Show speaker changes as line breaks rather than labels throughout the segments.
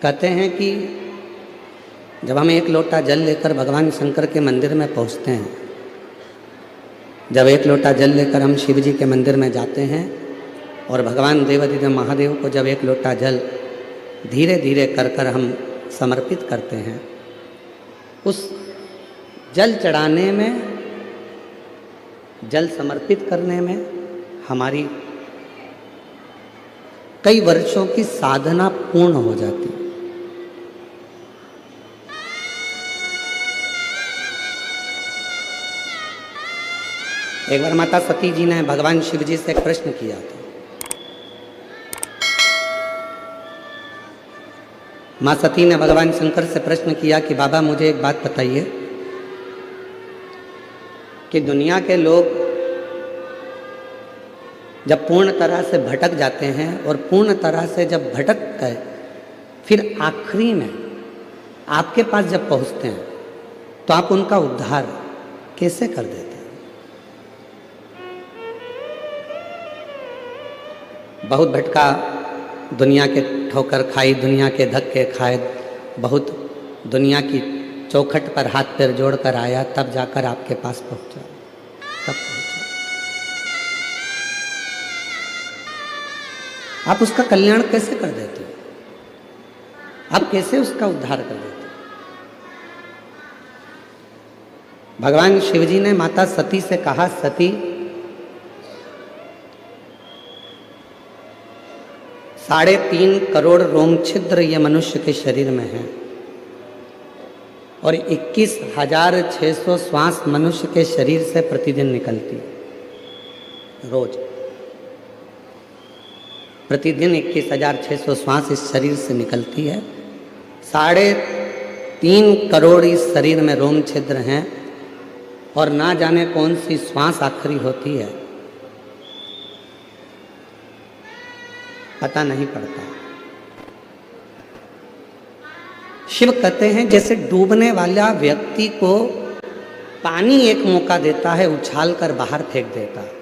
कहते हैं कि जब हम एक लोटा जल लेकर भगवान शंकर के मंदिर में पहुंचते हैं, जब एक लोटा जल लेकर हम शिव जी के मंदिर में जाते हैं और भगवान देवाधिदेव महादेव को जब एक लोटा जल धीरे धीरे कर हम समर्पित करते हैं, उस जल चढ़ाने में, जल समर्पित करने में हमारी कई वर्षों की साधना पूर्ण हो जाती है। एक बार माता सती जी ने भगवान शिव जी से एक प्रश्न किया था। मां सती ने भगवान शंकर से प्रश्न किया कि बाबा मुझे एक बात बताइए कि दुनिया के लोग जब पूर्ण तरह से भटक जाते हैं और पूर्ण तरह से जब भटक गए फिर आखिरी में आपके पास जब पहुंचते हैं तो आप उनका उद्धार कैसे कर देते हैं? बहुत भटका, दुनिया के ठोकर खाई, दुनिया के धक्के खाए, बहुत दुनिया की चौखट पर हाथ पैर जोड़कर आया, तब जाकर आपके पास पहुंचा, तब पहुंचा। आप उसका कल्याण कैसे कर देते हो? आप कैसे उसका उद्धार कर देते हो? भगवान शिवजी ने माता सती से कहा, सती 3.5 करोड़ रोम छिद्र ये मनुष्य के शरीर में है और 21,600 श्वास मनुष्य के शरीर से प्रतिदिन निकलती है। रोज प्रतिदिन 21,600 श्वास इस शरीर से निकलती है। 3.5 करोड़ इस शरीर में रोम छिद्र हैं और ना जाने कौन सी श्वास आखिरी होती है, पता नहीं पड़ता। शिव कहते हैं जैसे डूबने वाला व्यक्ति को पानी एक मौका देता है, उछाल कर बाहर फेंक देता है।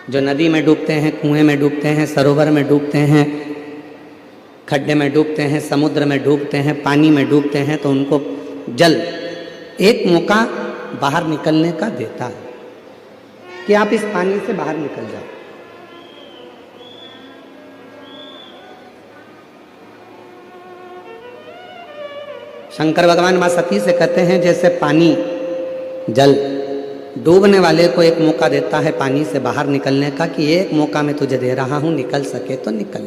जो नदी में डूबते हैं, कुएं में डूबते हैं, सरोवर में डूबते हैं, खड्डे में डूबते हैं, समुद्र में डूबते हैं, पानी में डूबते हैं, तो उनको जल एक मौका बाहर निकलने का देता है कि आप इस पानी से बाहर निकल जाओ। शंकर भगवान मां सती से कहते हैं जैसे पानी, जल डूबने वाले को एक मौका देता है पानी से बाहर निकलने का कि एक मौका मैं तुझे दे रहा हूं, निकल सके तो निकल।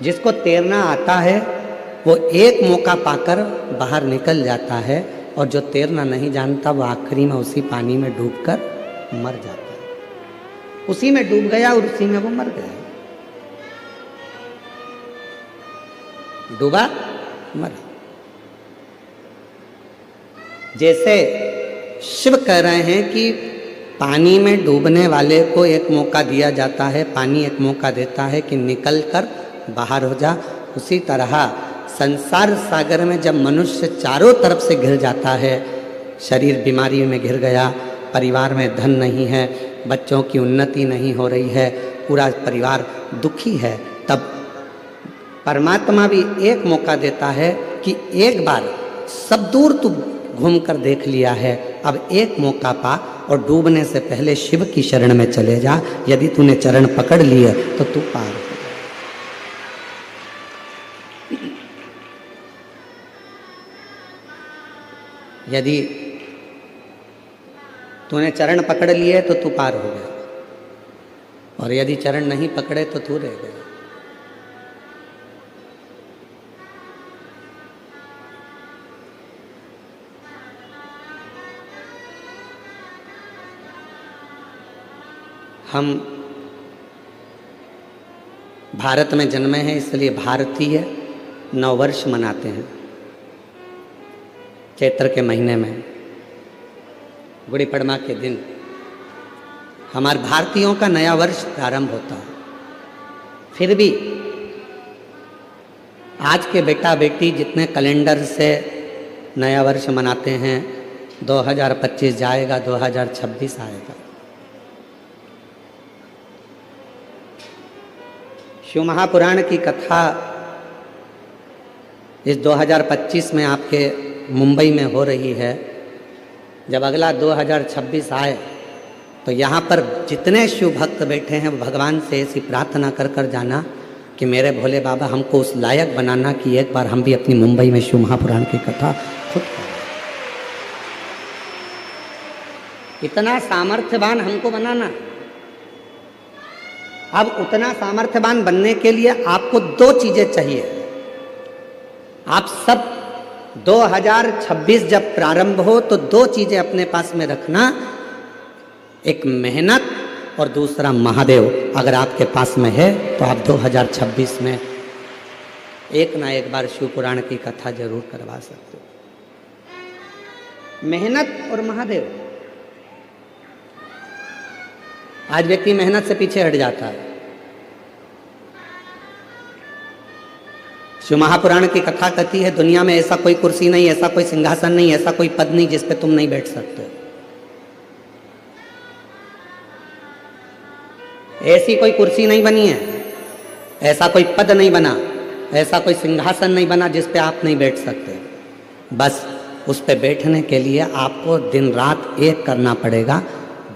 जिसको तैरना आता है वो एक मौका पाकर बाहर निकल जाता है और जो तैरना नहीं जानता वो आखिरी में उसी पानी में डूबकर मर जाता है। उसी में डूब गया और उसी में वो मर गया। डूबा, मरा। जैसे शिव कह रहे हैं कि पानी में डूबने वाले को एक मौका दिया जाता है, पानी एक मौका देता है कि निकल कर बाहर हो जा। उसी तरह संसार सागर में जब मनुष्य चारों तरफ से घिर जाता है, शरीर बीमारी में घिर गया, परिवार में धन नहीं है, बच्चों की उन्नति नहीं हो रही है, पूरा परिवार दुखी है, तब परमात्मा भी एक मौका देता है कि एक बार सब दूर तू घूम कर देख लिया है, अब एक मौका पा और डूबने से पहले शिव की शरण में चले जा। यदि तूने चरण पकड़ लिए तो तू पार हो। यदि तूने चरण पकड़ लिए तो तू पार हो गया, और यदि चरण नहीं पकड़े तो तू रह गया। हम भारत में जन्मे हैं, इसलिए भारतीय नववर्ष मनाते हैं चैत्र के महीने में, गुड़ी पड़वा के दिन हमारे भारतीयों का नया वर्ष प्रारंभ होता है। फिर भी आज के बेटा बेटी जितने कैलेंडर से नया वर्ष मनाते हैं, 2025 जाएगा, 2026 आएगा। शिव महापुराण की कथा इस 2025 में आपके मुंबई में हो रही है, जब अगला 2026 आए तो यहाँ पर जितने शिव भक्त बैठे हैं वो भगवान से ऐसी प्रार्थना कर कर जाना कि मेरे भोले बाबा हमको उस लायक बनाना कि एक बार हम भी अपनी मुंबई में शिव महापुराण की कथा खुद करें। इतना सामर्थ्यवान हमको बनाना। अब उतना सामर्थ्यवान बनने के लिए आपको दो चीजें चाहिए। आप सब 2026 जब प्रारंभ हो तो दो चीजें अपने पास में रखना, एक मेहनत और दूसरा महादेव। अगर आपके पास में है तो आप 2026 में एक ना एक बार शिव पुराण की कथा जरूर करवा सकते हो। मेहनत और महादेव। आज व्यक्ति मेहनत से पीछे हट जाता है। शिव महापुराण की कथा कहती है दुनिया में ऐसा कोई कुर्सी नहीं, ऐसा कोई सिंहासन नहीं, ऐसा कोई पद नहीं जिस पे तुम नहीं बैठ सकते। ऐसी कोई कुर्सी नहीं बनी है, ऐसा कोई पद नहीं बना, ऐसा कोई सिंहासन नहीं बना जिस पे आप नहीं बैठ सकते। बस उस पे बैठने के लिए आपको दिन रात एक करना पड़ेगा,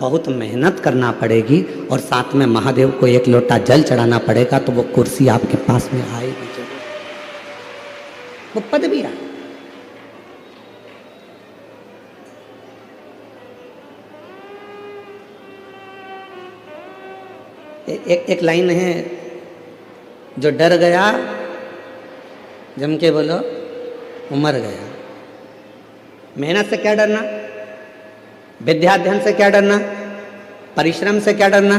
बहुत मेहनत करना पड़ेगी और साथ में महादेव को एक लोटा जल चढ़ाना पड़ेगा, तो वो कुर्सी आपके पास में आएगी, वो पद भी आए। एक लाइन है, जो डर गया जम के बोलो वो मर गया। मेहनत से क्या डरना, विद्याध्ययन से क्या डरना, परिश्रम से क्या डरना।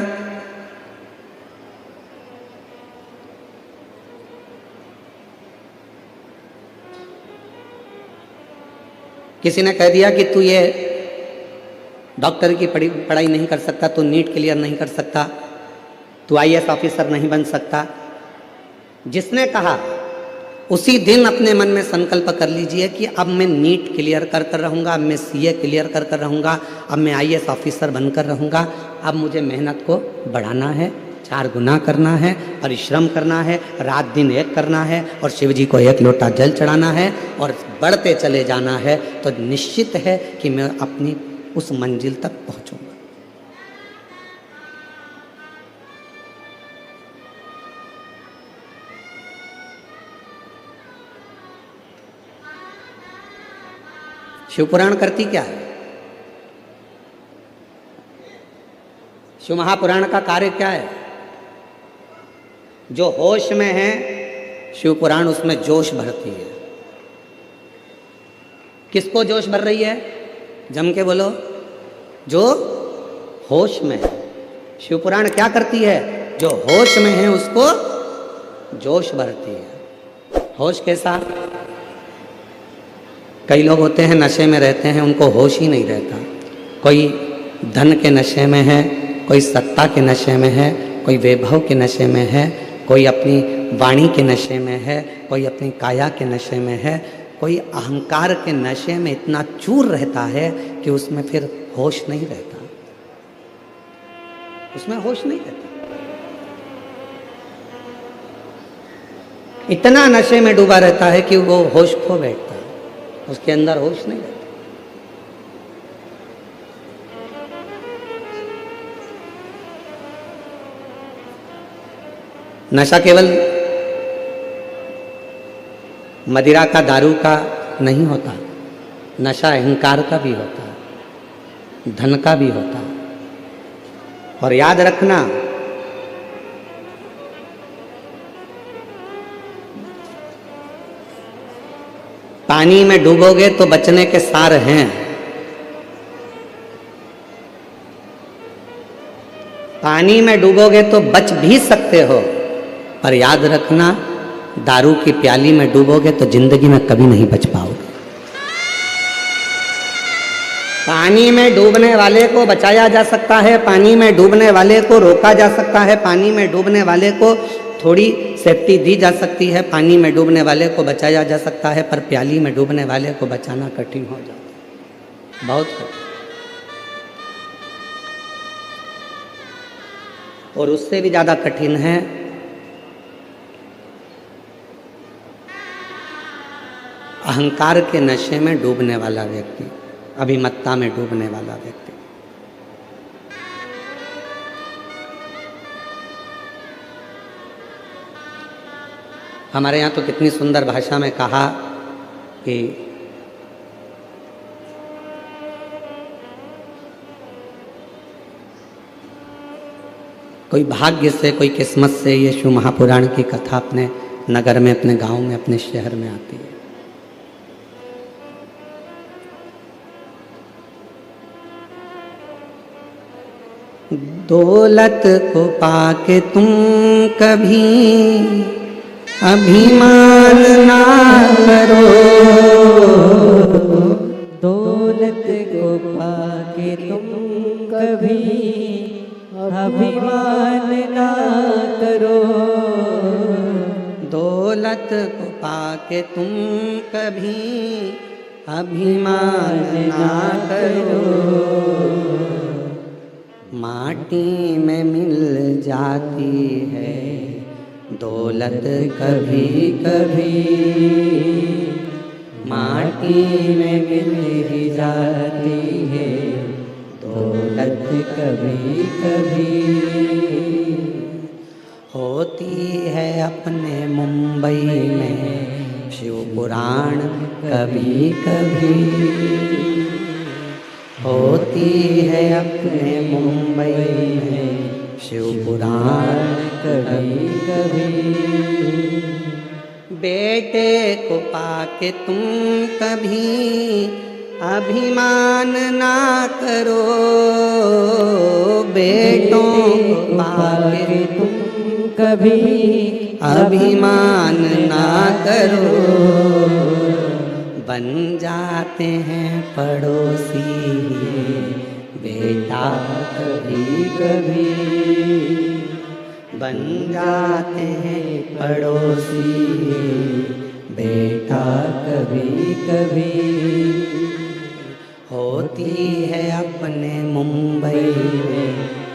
किसी ने कह दिया कि तू ये डॉक्टर की पढ़ाई नहीं कर सकता, तू नीट क्लियर नहीं कर सकता, तू आईएएस ऑफिसर नहीं बन सकता। जिसने कहा उसी दिन अपने मन में संकल्प कर लीजिए कि अब मैं नीट क्लियर कर रहूँगा, अब मैं सीए क्लियर कर रहूँगा, अब मैं आईएएस ऑफिसर बनकर रहूँगा। अब मुझे मेहनत को बढ़ाना है, 4 गुना करना है, परिश्रम करना है, रात दिन एक करना है और शिव जी को एक लोटा जल चढ़ाना है और बढ़ते चले जाना है। तो निश्चित है कि मैं अपनी उस मंजिल तक पहुँचूँगा। शिवपुराण करती क्या है? शिव महापुराण का कार्य क्या है? जो होश में है शिवपुराण उसमें जोश भरती है। किसको जोश भर रही है? जम के बोलो, जो होश में है। शिवपुराण क्या करती है? जो होश में है उसको जोश भरती है। होश कैसा? कई लोग होते हैं नशे में रहते हैं, उनको होश ही नहीं रहता। कोई धन के नशे में है, कोई सत्ता के नशे में है, कोई वैभव के नशे में है, कोई अपनी वाणी के नशे में है, कोई अपनी काया के नशे में है, कोई अहंकार के नशे में इतना चूर रहता है कि उसमें फिर होश नहीं रहता, उसमें होश नहीं रहता। इतना नशे में डूबा रहता है कि वो होश खो बैठता है, उसके अंदर होश नहीं रहता। नशा केवल मदिरा का, दारू का नहीं होता, नशा अहंकार का भी होता है, धन का भी होता है। और याद रखना, पानी में डूबोगे तो बचने के सार हैं, पानी में डूबोगे तो बच भी सकते हो, पर याद रखना दारू की प्याली में डूबोगे तो जिंदगी में कभी नहीं बच पाओगे। पानी में डूबने वाले को बचाया जा सकता है, पानी में डूबने वाले को रोका जा सकता है, पानी में डूबने वाले को थोड़ी सेफ्टी दी जा सकती है, पानी में डूबने वाले को बचाया जा सकता है, पर प्याली में डूबने वाले को बचाना कठिन हो जाता है, बहुत कठिन। और उससे भी ज़्यादा कठिन है अहंकार के नशे में डूबने वाला व्यक्ति, अभिमत्ता में डूबने वाला व्यक्ति। हमारे यहाँ तो कितनी सुंदर भाषा में कहा कि कोई भाग्य से, कोई किस्मत से ये शिव महापुराण की कथा अपने नगर में, अपने गांव में, अपने शहर में आती है। दौलत को पाके तुम कभी अभिमान ना करो,
दौलत को पाके तुम कभी अभिमान ना करो,
दौलत को पाके तुम कभी अभिमान ना करो। माटी में मिल जाती है दौलत कभी कभी, माटी में मिल ही जाती है दौलत कभी कभी। होती है अपने मुंबई में शिव पुराण कभी कभी, होती है अपने मुंबई में शिव पुराण कभी कभी। बेटे को पाके तुम कभी अभिमान ना करो, बेटों को पाके तुम
कभी
अभिमान ना करो। बन जाते हैं पड़ोसी बेटा कभी कभी, बन जाते हैं पड़ोसी बेटा कभी कभी। होती है अपने मुंबई में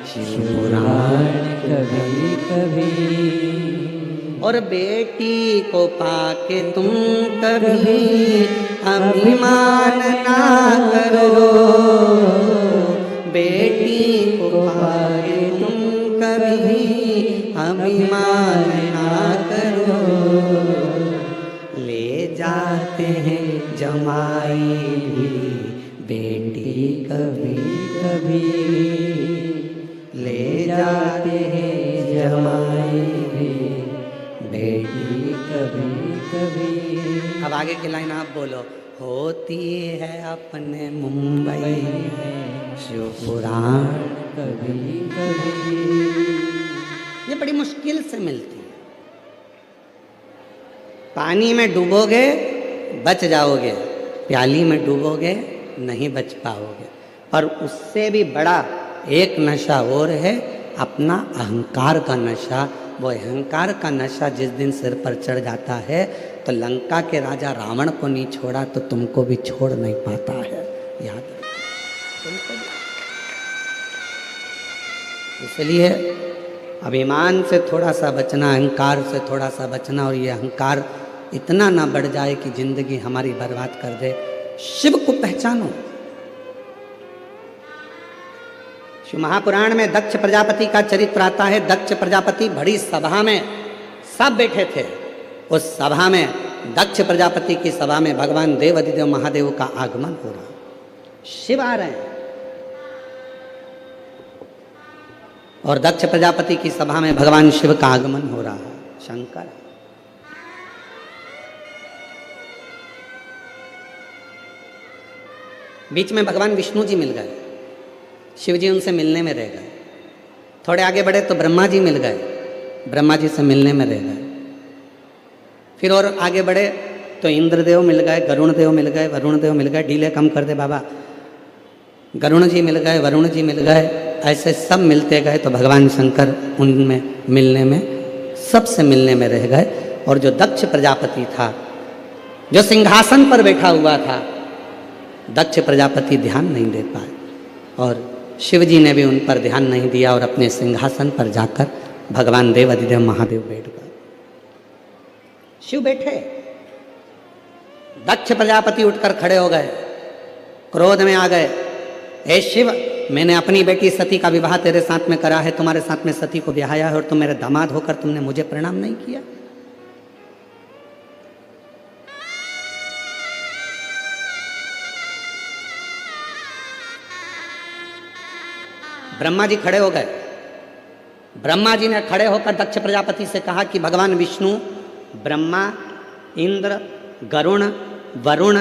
शिव पुराण कभी कभी, और बेटी को पाके तुम कभी अभिमान ना करो, बेटी को पाके तुम कभी अभिमान ना करो। ले जाते हैं जमाई भी बेटी कभी कभी, ले जाते हैं जमाई भी बेटी कभी कभी। अब आगे की लाइन आप बोलो। होती है अपने मुंबई में शिव पुराण कभी कभी। ये बड़ी मुश्किल से मिलती है। पानी में डूबोगे बच जाओगे, प्याली में डूबोगे नहीं बच पाओगे। और उससे भी बड़ा एक नशा और है, अपना अहंकार का नशा। वो अहंकार का नशा जिस दिन सिर पर चढ़ जाता है तो लंका के राजा रावण को नहीं छोड़ा तो तुमको भी छोड़ नहीं पाता है, याद रखो। इसलिए अभिमान से थोड़ा सा बचना, अहंकार से थोड़ा सा बचना, और ये अहंकार इतना ना बढ़ जाए कि जिंदगी हमारी बर्बाद कर दे। शिव को पहचानो। शिव महापुराण में दक्ष प्रजापति का चरित्र आता है। दक्ष प्रजापति बड़ी सभा में सब बैठे थे। उस सभा में, दक्ष प्रजापति की सभा में भगवान देव अधिदेव महादेव का आगमन हो रहा, शिव आ रहे हैं। और दक्ष प्रजापति की सभा में भगवान शिव का आगमन हो रहा है, शंकर। बीच में भगवान विष्णु जी मिल गए, शिव जी उनसे मिलने में रह गए। थोड़े आगे बढ़े तो ब्रह्मा जी मिल गए, ब्रह्मा जी से मिलने में रह गए। फिर और आगे बढ़े तो इंद्रदेव मिल गए, गरुण देव मिल गए, वरुण देव मिल गए। डीले कम कर दे बाबा। गरुण जी मिल गए, वरुण जी मिल गए, ऐसे सब मिलते गए तो भगवान शंकर उनमें मिलने में, सबसे मिलने में रह गए। और जो दक्ष प्रजापति था, जो सिंहासन पर बैठा हुआ था, दक्ष प्रजापति ध्यान नहीं दे पाए और शिव जी ने भी उन पर ध्यान नहीं दिया और अपने सिंहासन पर जाकर भगवान देव अधिदेव महादेव बैठ गए। शिव बैठे, दक्ष प्रजापति उठकर खड़े हो गए, क्रोध में आ गए, हे शिव, मैंने अपनी बेटी सती का विवाह तेरे साथ में करा है, तुम्हारे साथ में सती को ब्याहाया है और तुम मेरे दामाद होकर तुमने मुझे प्रणाम नहीं किया। ब्रह्मा जी खड़े हो गए। ब्रह्मा जी ने खड़े होकर दक्ष प्रजापति से कहा कि भगवान विष्णु, ब्रह्मा, इंद्र, गरुण, वरुण,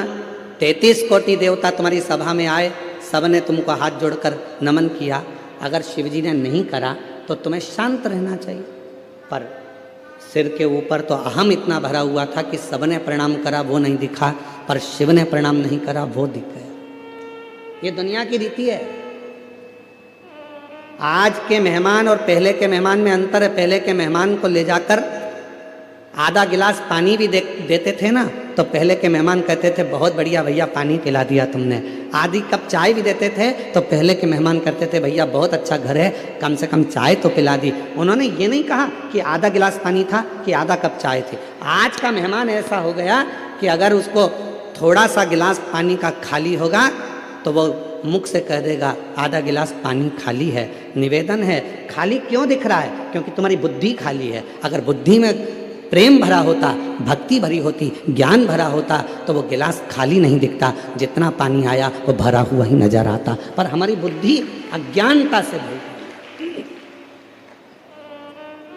33 कोटि देवता तुम्हारी सभा में आए, सबने तुमको हाथ जोड़कर नमन किया। अगर शिवजी ने नहीं करा तो तुम्हें शांत रहना चाहिए, पर सिर के ऊपर तो अहम इतना भरा हुआ था कि सबने प्रणाम करा वो नहीं दिखा, पर शिव ने प्रणाम नहीं करा वो दिख गया। ये दुनिया की रीति है। आज के मेहमान और पहले के मेहमान में अंतर है। पहले के मेहमान को ले जाकर आधा गिलास पानी भी देते थे ना, तो पहले के मेहमान कहते थे बहुत बढ़िया भैया पानी पिला दिया तुमने। आधी कप चाय भी देते थे तो पहले के मेहमान कहते थे भैया बहुत अच्छा घर है, कम से कम चाय तो पिला दी। उन्होंने ये नहीं कहा कि आधा गिलास पानी था कि आधा कप चाय थी। आज का मेहमान ऐसा हो गया कि अगर उसको थोड़ा सा गिलास पानी का खाली होगा तो वो मुख से कह देगा आधा गिलास पानी खाली है। निवेदन है, खाली क्यों दिख रहा है? क्योंकि तुम्हारी बुद्धि खाली है। अगर बुद्धि में प्रेम भरा होता, भक्ति भरी होती, ज्ञान भरा होता तो वो गिलास खाली नहीं दिखता, जितना पानी आया वो भरा हुआ ही नजर आता। पर हमारी बुद्धि अज्ञानता से भरी है,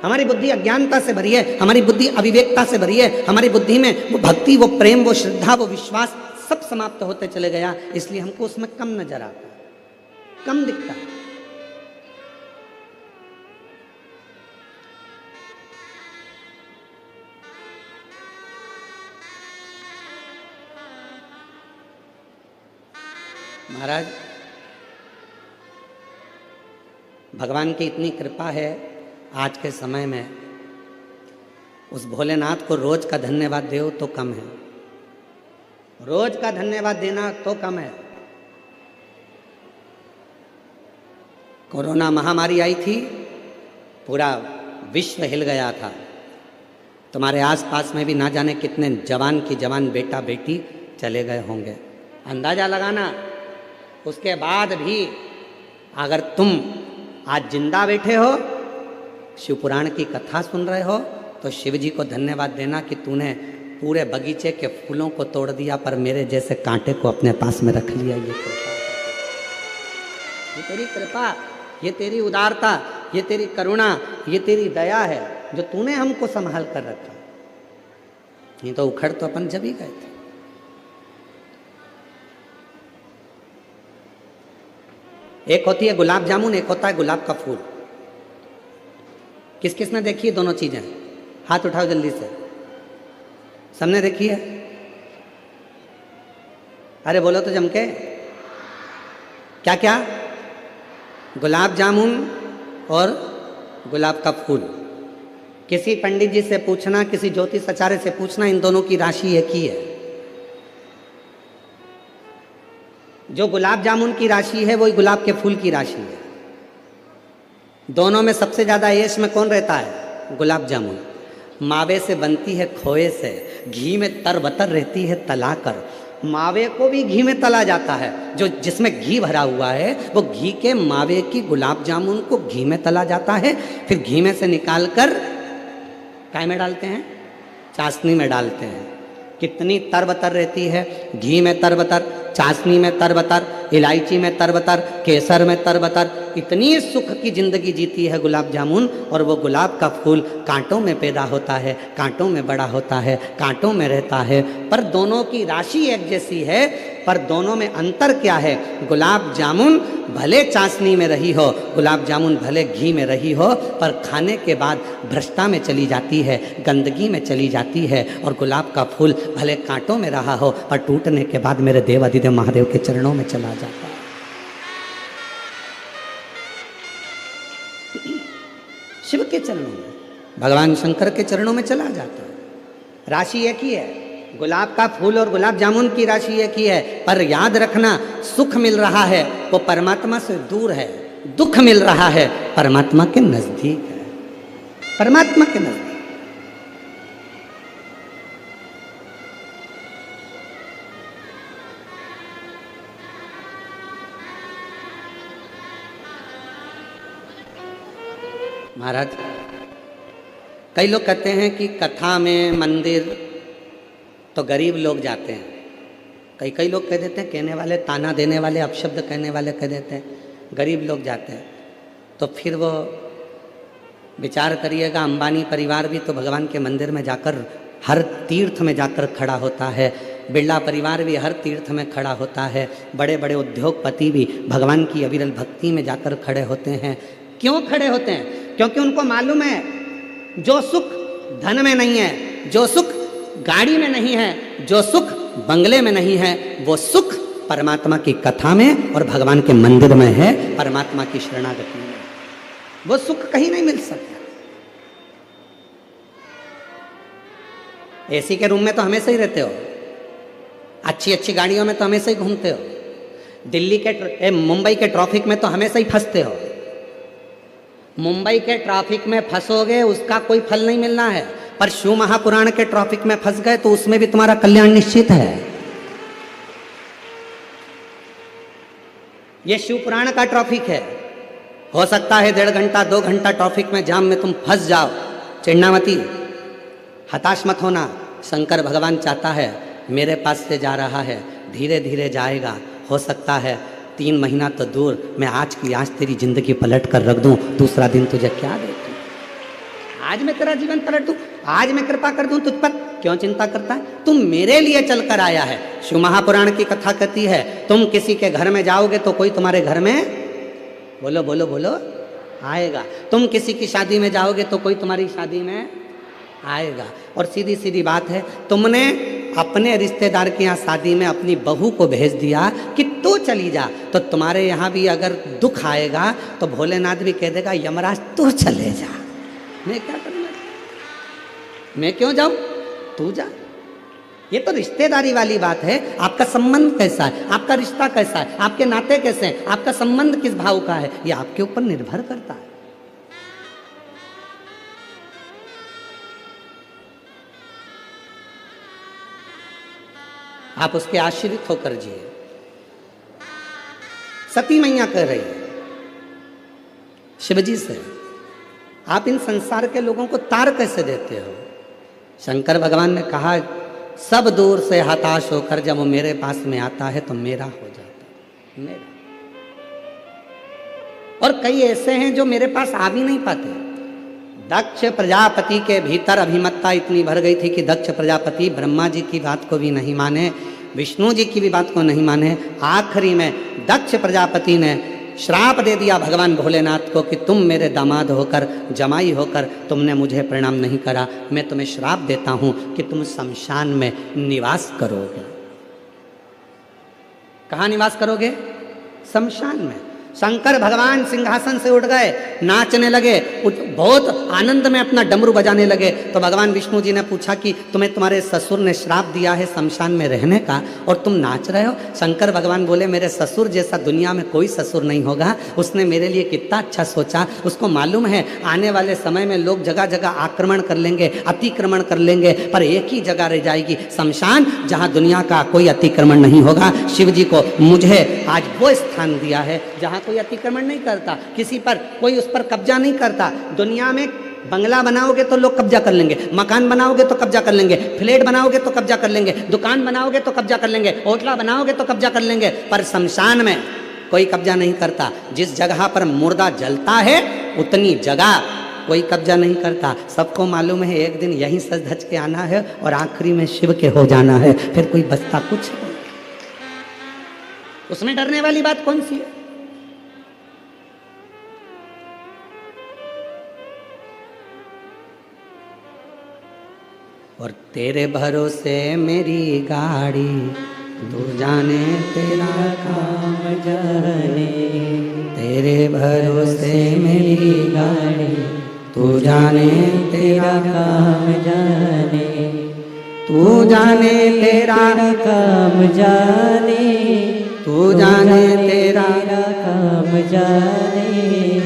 हमारी बुद्धि अज्ञानता से भरी है, हमारी बुद्धि अविवेकता से भरी है। हमारी बुद्धि में वो भक्ति, वो प्रेम, वो श्रद्धा, वो विश्वास सब समाप्त होते चले गया, इसलिए हमको उसमें कम नजर आता, कम दिखता। महाराज, भगवान की इतनी कृपा है आज के समय में, उस भोलेनाथ को रोज का धन्यवाद दो तो कम है, रोज का धन्यवाद देना तो कम है। कोरोना महामारी आई थी, पूरा विश्व हिल गया था। तुम्हारे आसपास में भी ना जाने कितने जवान की जवान बेटा बेटी चले गए होंगे। अंदाजा लगाना, उसके बाद भी अगर तुम आज जिंदा बैठे हो, शिव पुराण की कथा सुन रहे हो, तो शिव जी को धन्यवाद देना कि तूने पूरे बगीचे के फूलों को तोड़ दिया पर मेरे जैसे कांटे को अपने पास में रख लिया। ये कृपा, ये तेरी कृपा, ये तेरी उदारता, ये तेरी करुणा, ये तेरी दया है जो तूने हमको संभाल कर रखा। नहीं तो उखड़ तो अपन जब ही गए थे। एक होती है गुलाब जामुन, एक होता है गुलाब का फूल। किस किस ने देखी है दोनों चीजें? हाथ उठाओ जल्दी से। सबने देखी है? अरे बोलो तो जम के। क्या क्या? गुलाब जामुन और गुलाब का फूल। किसी पंडित जी से पूछना, किसी ज्योतिष आचार्य से पूछना, इन दोनों की राशि एक ही है। जो गुलाब जामुन की राशि है वही गुलाब के फूल की राशि है। दोनों में सबसे ज्यादा यश में कौन रहता है? गुलाब जामुन। मावे से बनती है खोए से, घी में तरबतर रहती है तलाकर। मावे को भी घी में तला जाता है, जो जिसमें घी भरा हुआ है वो घी के मावे की गुलाब जामुन को घी में तला जाता है, फिर घी में से निकाल कर काय में डालते हैं? चाशनी में डालते हैं। कितनी तरबतर रहती है, घी में तरबतर, चाशनी में तरबतर, इलायची में तरबतर, केसर में तरबतर। इतनी सुख की जिंदगी जीती है गुलाब जामुन। और वो गुलाब का फूल कांटों में पैदा होता है, कांटों में बड़ा होता है, कांटों में रहता है, पर दोनों की राशि एक जैसी है। पर दोनों में अंतर क्या है? गुलाब जामुन भले चाशनी में रही हो, गुलाब जामुन भले घी में रही हो, पर खाने के बाद भ्रष्टा में चली जाती है, गंदगी में चली जाती है। और गुलाब का फूल भले कांटों में रहा हो, पर टूटने के बाद मेरे देवाधिदेव महादेव के चरणों में चला जाता है। शिव के चरणों में, भगवान शंकर के चरणों में चला जाता है। राशि एक ही है, गुलाब का फूल और गुलाब जामुन की राशि एक ही है। पर याद रखना, सुख मिल रहा है वो परमात्मा से दूर है, दुख मिल रहा है परमात्मा के नजदीक है, परमात्मा के नजदीक। महाराज, कई लोग कहते हैं कि कथा में मंदिर तो गरीब लोग जाते हैं। कई लोग कह देते हैं, कहने वाले, ताना देने वाले, अपशब्द कहने वाले कह देते हैं गरीब लोग जाते हैं। तो फिर वो विचार करिएगा, अंबानी परिवार भी तो भगवान के मंदिर में जाकर, हर तीर्थ में जाकर खड़ा होता है। बिरला परिवार भी हर तीर्थ में खड़ा होता है। बड़े बड़े उद्योगपति भी भगवान की अविरल भक्ति में जाकर खड़े होते हैं। क्यों खड़े होते हैं? क्योंकि उनको मालूम है जो सुख धन में नहीं है, जो सुख गाड़ी में नहीं है, जो सुख बंगले में नहीं है, वो सुख परमात्मा की कथा में और भगवान के मंदिर में है, परमात्मा की शरणागति में। वो सुख कहीं नहीं मिल सकता। एसी के रूम में तो हमेशा ही रहते हो, अच्छी अच्छी गाड़ियों में तो हमेशा ही घूमते हो, दिल्ली के मुंबई के ट्रैफिक में तो हमेशा ही फंसते हो। मुंबई के ट्रैफिक में फंसोगे उसका कोई फल नहीं मिलना है, पर शिव महापुराण के ट्रैफिक में फंस गए तो उसमें भी तुम्हारा कल्याण निश्चित है। ये शिव पुराण का ट्रैफिक है। हो सकता है 1.5 घंटा 2 घंटा ट्रैफिक में जाम में तुम फंस जाओ, चिढ़ना मती, हताश मत होना। शंकर भगवान चाहता है, मेरे पास से जा रहा है, धीरे धीरे जाएगा। हो सकता है 3 महीना तो दूर, मैं आज की आज तेरी जिंदगी पलट कर रख दूं, दूसरा दिन तुझे क्या दे दूं? आज मैं तेरा जीवन पलट दूं, आज मैं कृपा कर दूं तुझ पर, क्यों चिंता करता है? तुम मेरे लिए चलकर आया है। शिव महापुराण की कथा कहती है, तुम किसी के घर में जाओगे तो कोई तुम्हारे घर में, बोलो बोलो बोलो, आएगा। तुम किसी की शादी में जाओगे तो कोई तुम्हारी शादी में आएगा। और सीधी सीधी बात है, तुमने अपने रिश्तेदार के यहाँ शादी में अपनी बहू को भेज दिया कि तू चली जा, तो तुम्हारे यहाँ भी अगर दुख आएगा तो भोलेनाथ भी कह देगा, यमराज तू चले जा, मैं क्या करूँगा, मैं क्यों जाऊँ, तू जा। ये तो रिश्तेदारी वाली बात है। आपका संबंध कैसा है, आपका रिश्ता कैसा है, आपके नाते कैसे हैं, आपका संबंध किस भाव का है, ये आपके ऊपर निर्भर करता है। आप उसके आश्रित होकर जिए। सती मैया कह रही है शिवजी से, आप इन संसार के लोगों को तार कैसे देते हो? शंकर भगवान ने कहा, सब दूर से हताश होकर जब वो मेरे पास में आता है तो मेरा हो जाता है, मेरा। और कई ऐसे हैं जो मेरे पास आ भी नहीं पाते। दक्ष प्रजापति के भीतर अभिमत्ता इतनी भर गई थी कि दक्ष प्रजापति ब्रह्मा जी की बात को भी नहीं माने, विष्णु जी की भी बात को नहीं माने। आखिरी में दक्ष प्रजापति ने श्राप दे दिया भगवान भोलेनाथ को कि तुम मेरे दामाद होकर, जमाई होकर तुमने मुझे प्रणाम नहीं करा, मैं तुम्हें श्राप देता हूं कि तुम शमशान में निवास करोगे। कहाँ निवास करोगे? शमशान में। शंकर भगवान सिंहासन से उठ गए, नाचने लगे, बहुत आनंद में अपना डमरू बजाने लगे। तो भगवान विष्णु जी ने पूछा कि तुम्हें तुम्हारे ससुर ने श्राप दिया है शमशान में रहने का और तुम नाच रहे हो? शंकर भगवान बोले, मेरे ससुर जैसा दुनिया में कोई ससुर नहीं होगा। उसने मेरे लिए कितना अच्छा सोचा। उसको मालूम है आने वाले समय में लोग जगह जगह आक्रमण कर लेंगे, अतिक्रमण कर लेंगे, पर एक ही जगह रह जाएगी, शमशान, जहाँ दुनिया का कोई अतिक्रमण नहीं होगा। शिव जी को मुझे आज वो स्थान दिया है जहाँ कोई अतिक्रमण नहीं करता, किसी पर कोई उस पर कब्जा नहीं करता। दुनिया में बंगला बनाओगे तो लोग कब्जा कर लेंगे, मकान बनाओगे तो कब्जा कर लेंगे, फ्लैट बनाओगे तो कब्जा कर लेंगे, दुकान बनाओगे तो कब्जा कर लेंगे, होटला बनाओगे तो कब्जा कर लेंगे, पर शमशान में कोई कब्जा नहीं करता। जिस जगह पर मुर्दा जलता है उतनी जगह कोई कब्जा नहीं करता। सबको मालूम है एक दिन यहीं सज धज के आना है और आखिरी में शिव के हो जाना है, फिर कोई बचता कुछ नहीं। उसमें डरने वाली बात कौन सी है? और तेरे भरोसे मेरी गाड़ी, तू जाने तेरा काम जाने। तेरे भरोसे मेरी गाड़ी, तू जाने तेरा काम जाने। तू जाने तेरा
काम जाने,
तू जाने तेरा
काम जाने,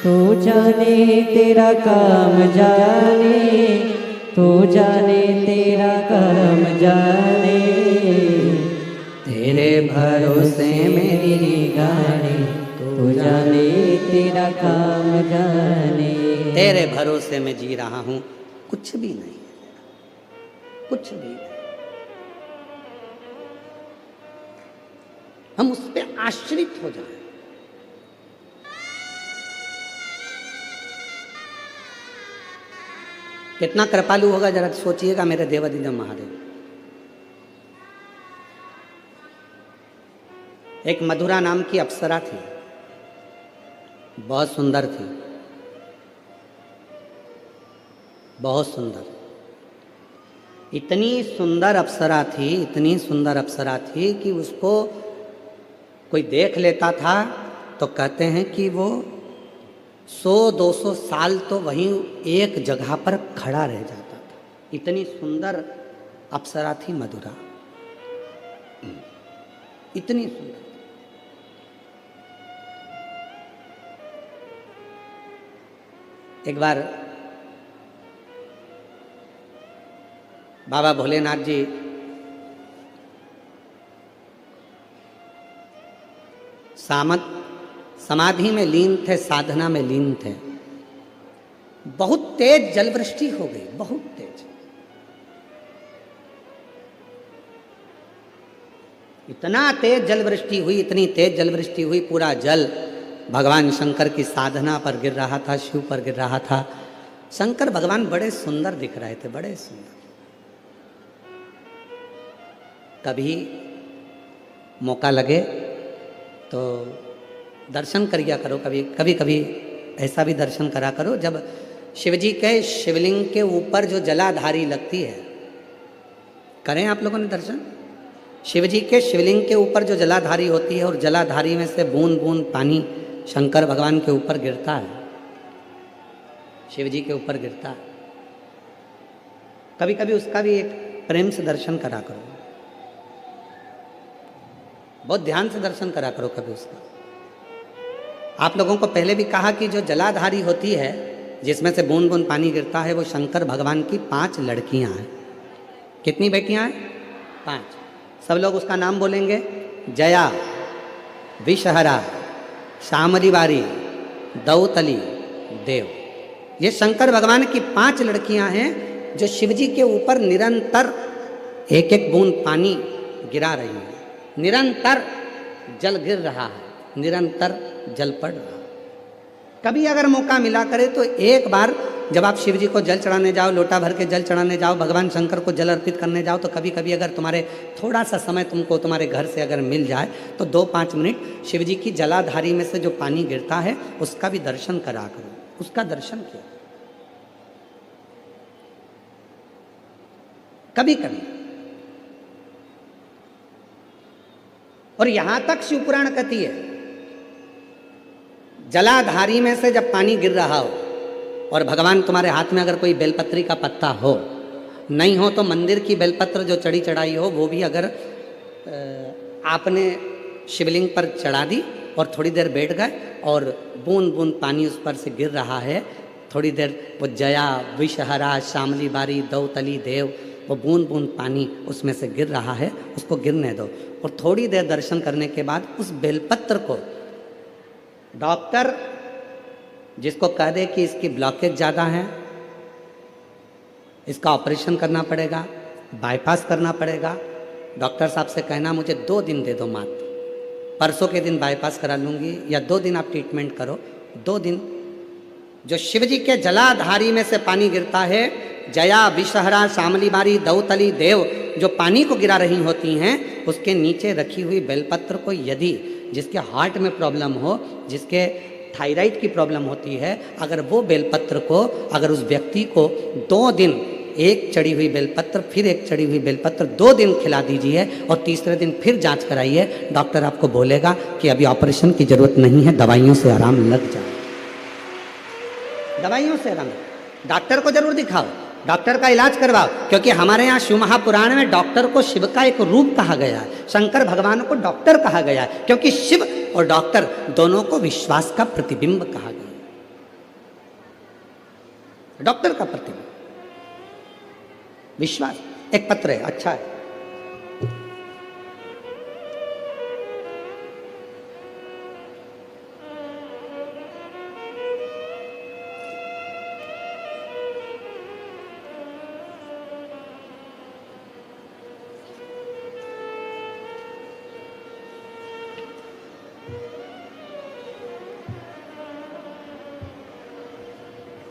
तू जाने तेरा काम जाने, तू जाने तेरा काम जाने।
तेरे भरोसे मेरी गाड़ी,
तू जाने तेरा काम जाने।
तेरे भरोसे में जी रहा हूं, कुछ भी नहीं, कुछ भी नहीं। हम उस पर आश्रित हो जाएं। कितना कृपालु होगा जरा सोचिएगा मेरे देवादिदेव महादेव। एक मधुरा नाम की अप्सरा थी, बहुत सुंदर थी, बहुत सुंदर। इतनी सुंदर अप्सरा थी, इतनी सुंदर अप्सरा थी कि उसको कोई देख लेता था तो कहते हैं कि वो 100-200 साल तो वहीं एक जगह पर खड़ा रह जाता था। इतनी सुंदर अप्सरा थी मधुरा, इतनी सुंदर। एक बार बाबा भोलेनाथ जी समाधि में लीन थे, साधना में लीन थे। बहुत तेज जलवृष्टि हो गई, बहुत तेज। इतना तेज जलवृष्टि हुई, इतनी तेज जलवृष्टि हुई, पूरा जल भगवान शंकर की साधना पर गिर रहा था, शिव पर गिर रहा था। शंकर भगवान बड़े सुंदर दिख रहे थे, बड़े सुंदर। कभी मौका लगे तो दर्शन करिया करो, कभी कभी ऐसा भी दर्शन करा करो जब शिवजी के शिवलिंग के ऊपर जो जलाधारी लगती है। करें आप लोगों ने दर्शन? शिवजी के शिवलिंग के ऊपर जो जलाधारी होती है और जलाधारी में से बूंद बूंद पानी शंकर भगवान के ऊपर गिरता है, शिवजी के ऊपर गिरता है। कभी कभी उसका भी एक प्रेम से दर्शन करा करो, बहुत ध्यान से दर्शन करा करो कभी उसका। आप लोगों को पहले भी कहा कि जो जलाधारी होती है जिसमें से बूंद बूंद पानी गिरता है, वो शंकर भगवान की 5 लड़कियां हैं। कितनी बेटियां हैं? 5। सब लोग उसका नाम बोलेंगे। जया, विषहरा, शामली बारी, दौतली, देव। ये शंकर भगवान की 5 लड़कियां हैं जो शिवजी के ऊपर निरंतर एक एक बूंद पानी गिरा रही हैं। निरंतर जल गिर रहा है, निरंतर जल पड़ रहा है। कभी अगर मौका मिला करे तो एक बार जब आप शिव जी को जल चढ़ाने जाओ, लोटा भर के जल चढ़ाने जाओ, भगवान शंकर को जल अर्पित करने जाओ, तो कभी कभी अगर तुम्हारे थोड़ा सा समय तुमको तुम्हारे घर से अगर मिल जाए तो 2-5 मिनट शिव जी की जलाधारी में से जो पानी गिरता है उसका भी दर्शन करा करो, उसका दर्शन किया कभी कभी। और यहां तक शिवपुराण कहती है, जलाधारी में से जब पानी गिर रहा हो और भगवान तुम्हारे हाथ में अगर कोई बेलपत्री का पत्ता हो, नहीं हो तो मंदिर की बेलपत्र जो चढ़ी चढ़ाई हो वो भी अगर आपने शिवलिंग पर चढ़ा दी और थोड़ी देर बैठ गए और बूंद बूंद पानी उस पर से गिर रहा है, थोड़ी देर वो जया, विषहरा, शामली बारी, दौतली, देव, वो बूंद बूंद पानी उसमें से गिर रहा है, उसको गिरने दो। और थोड़ी देर दर्शन करने के बाद उस बेलपत्र को डॉक्टर जिसको कह दे कि इसकी ब्लॉकेज ज़्यादा है, इसका ऑपरेशन करना पड़ेगा, बाईपास करना पड़ेगा, डॉक्टर साहब से कहना मुझे 2 दिन दे दो मात्र, परसों के दिन बाईपास करा लूँगी, या 2 दिन आप ट्रीटमेंट करो। 2 दिन जो शिवजी के जलाधारी में से पानी गिरता है, जया, विषहरा, शामली बारी, दौतली, देव, जो पानी को गिरा रही होती हैं, उसके नीचे रखी हुई बेलपत्र को यदि जिसके हार्ट में प्रॉब्लम हो, जिसके थायराइड की प्रॉब्लम होती है, अगर वो बेलपत्र को अगर उस व्यक्ति को 2 दिन एक चढ़ी हुई बेलपत्र फिर एक चढ़ी हुई बेलपत्र 2 दिन खिला दीजिए और तीसरे दिन फिर जांच कराइए, डॉक्टर आपको बोलेगा कि अभी ऑपरेशन की जरूरत नहीं है, दवाइयों से आराम लग जाए, दवाइयों से आराम। डॉक्टर को जरूर दिखाओ, डॉक्टर का इलाज करवाओ, क्योंकि हमारे यहाँ शिव महापुराण में डॉक्टर को शिव का एक रूप कहा गया है, शंकर भगवान को डॉक्टर कहा गया है, क्योंकि शिव और डॉक्टर दोनों को विश्वास का प्रतिबिंब कहा गया है। डॉक्टर का प्रतिबिंब विश्वास। एक पत्र है, अच्छा है,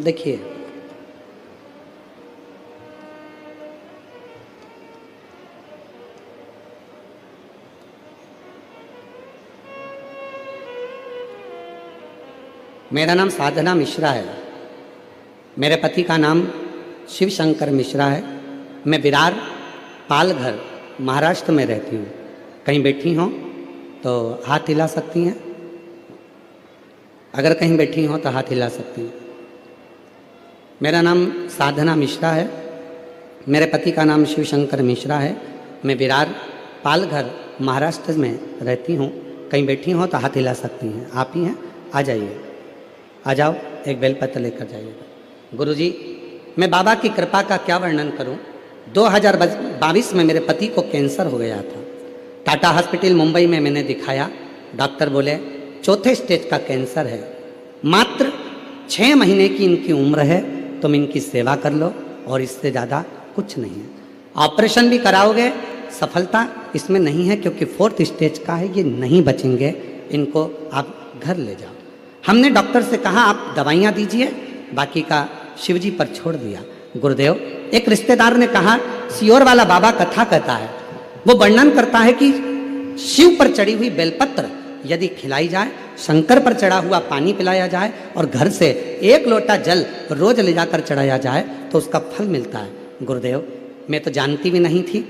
देखिए, मेरा नाम साधना मिश्रा है। मेरे पति का नाम शिव शंकर मिश्रा है। मैं विरार पालघर महाराष्ट्र में रहती हूँ। कहीं बैठी हों तो हाथ हिला सकती हैं। अगर कहीं बैठी हों तो हाथ हिला सकती हैं। मेरा नाम साधना मिश्रा है। मेरे पति का नाम शिव शंकर मिश्रा है। मैं विरार पालघर महाराष्ट्र में रहती हूँ। कहीं बैठी हों तो हाथ हिला सकती हैं। आप ही हैं, आ जाइए, आ जाओ, एक बेलपत्र लेकर जाइएगा। गुरुजी, मैं बाबा की कृपा का क्या वर्णन करूं। 2022 में मेरे पति को कैंसर हो गया था। टाटा हॉस्पिटल मुंबई में मैंने दिखाया। डॉक्टर बोले 4थे स्टेज का कैंसर है, मात्र 6 महीने की इनकी उम्र है, तुम इनकी सेवा कर लो और इससे ज़्यादा कुछ नहीं है। ऑपरेशन भी कराओगे, सफलता इसमें नहीं है क्योंकि 4th स्टेज का है, ये नहीं बचेंगे, इनको आप घर ले जाओ। हमने डॉक्टर से कहा आप दवाइयाँ दीजिए, बाकी का शिव जी पर छोड़ दिया। गुरुदेव, एक रिश्तेदार ने कहा सियोर वाला बाबा कथा कहता है, वो वर्णन करता है कि शिव पर चढ़ी हुई बेलपत्र यदि खिलाई जाए, शंकर पर चढ़ा हुआ पानी पिलाया जाए और घर से 1 लोटा जल रोज ले जाकर चढ़ाया जाए तो उसका फल मिलता है। गुरुदेव, मैं तो जानती भी नहीं थी।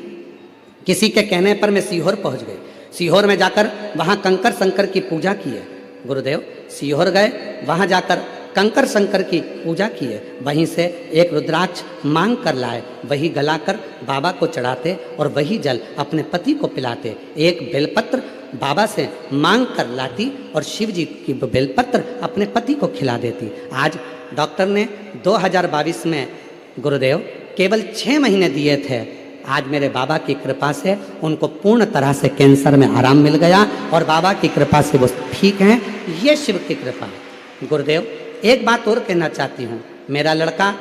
किसी के कहने पर मैं सीहोर पहुंच गई। सीहोर में जाकर वहाँ कंकर शंकर की पूजा की है। गुरुदेव, सीहोर गए, वहाँ जाकर कंकर शंकर की पूजा की है। वहीं से एक रुद्राक्ष मांग कर लाए, वही गलाकर बाबा को चढ़ाते और वही जल अपने पति को पिलाते। एक बेलपत्र बाबा से मांग कर लाती और शिव जी की बेलपत्र अपने पति को खिला देती। आज डॉक्टर ने 2022 में गुरुदेव केवल 6 महीने दिए थे। आज मेरे बाबा की कृपा से उनको पूर्ण तरह से कैंसर में आराम मिल गया और बाबा की कृपा से वो ठीक हैं। ये शिव की कृपा है। गुरुदेव, एक बात और कहना चाहती हूँ। मेरा लड़का,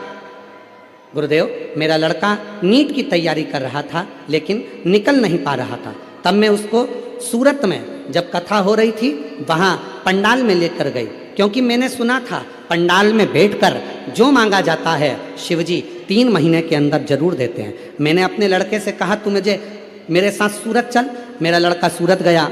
गुरुदेव, मेरा लड़का नीट की तैयारी कर रहा था लेकिन निकल नहीं पा रहा था। तब मैं उसको सूरत में जब कथा हो रही थी वहाँ पंडाल में लेकर गई, क्योंकि मैंने सुना था पंडाल में बैठकर जो मांगा जाता है शिवजी 3 महीने के अंदर जरूर देते हैं। मैंने अपने लड़के से कहा तू मुझे मेरे साथ सूरत चल। मेरा लड़का सूरत गया।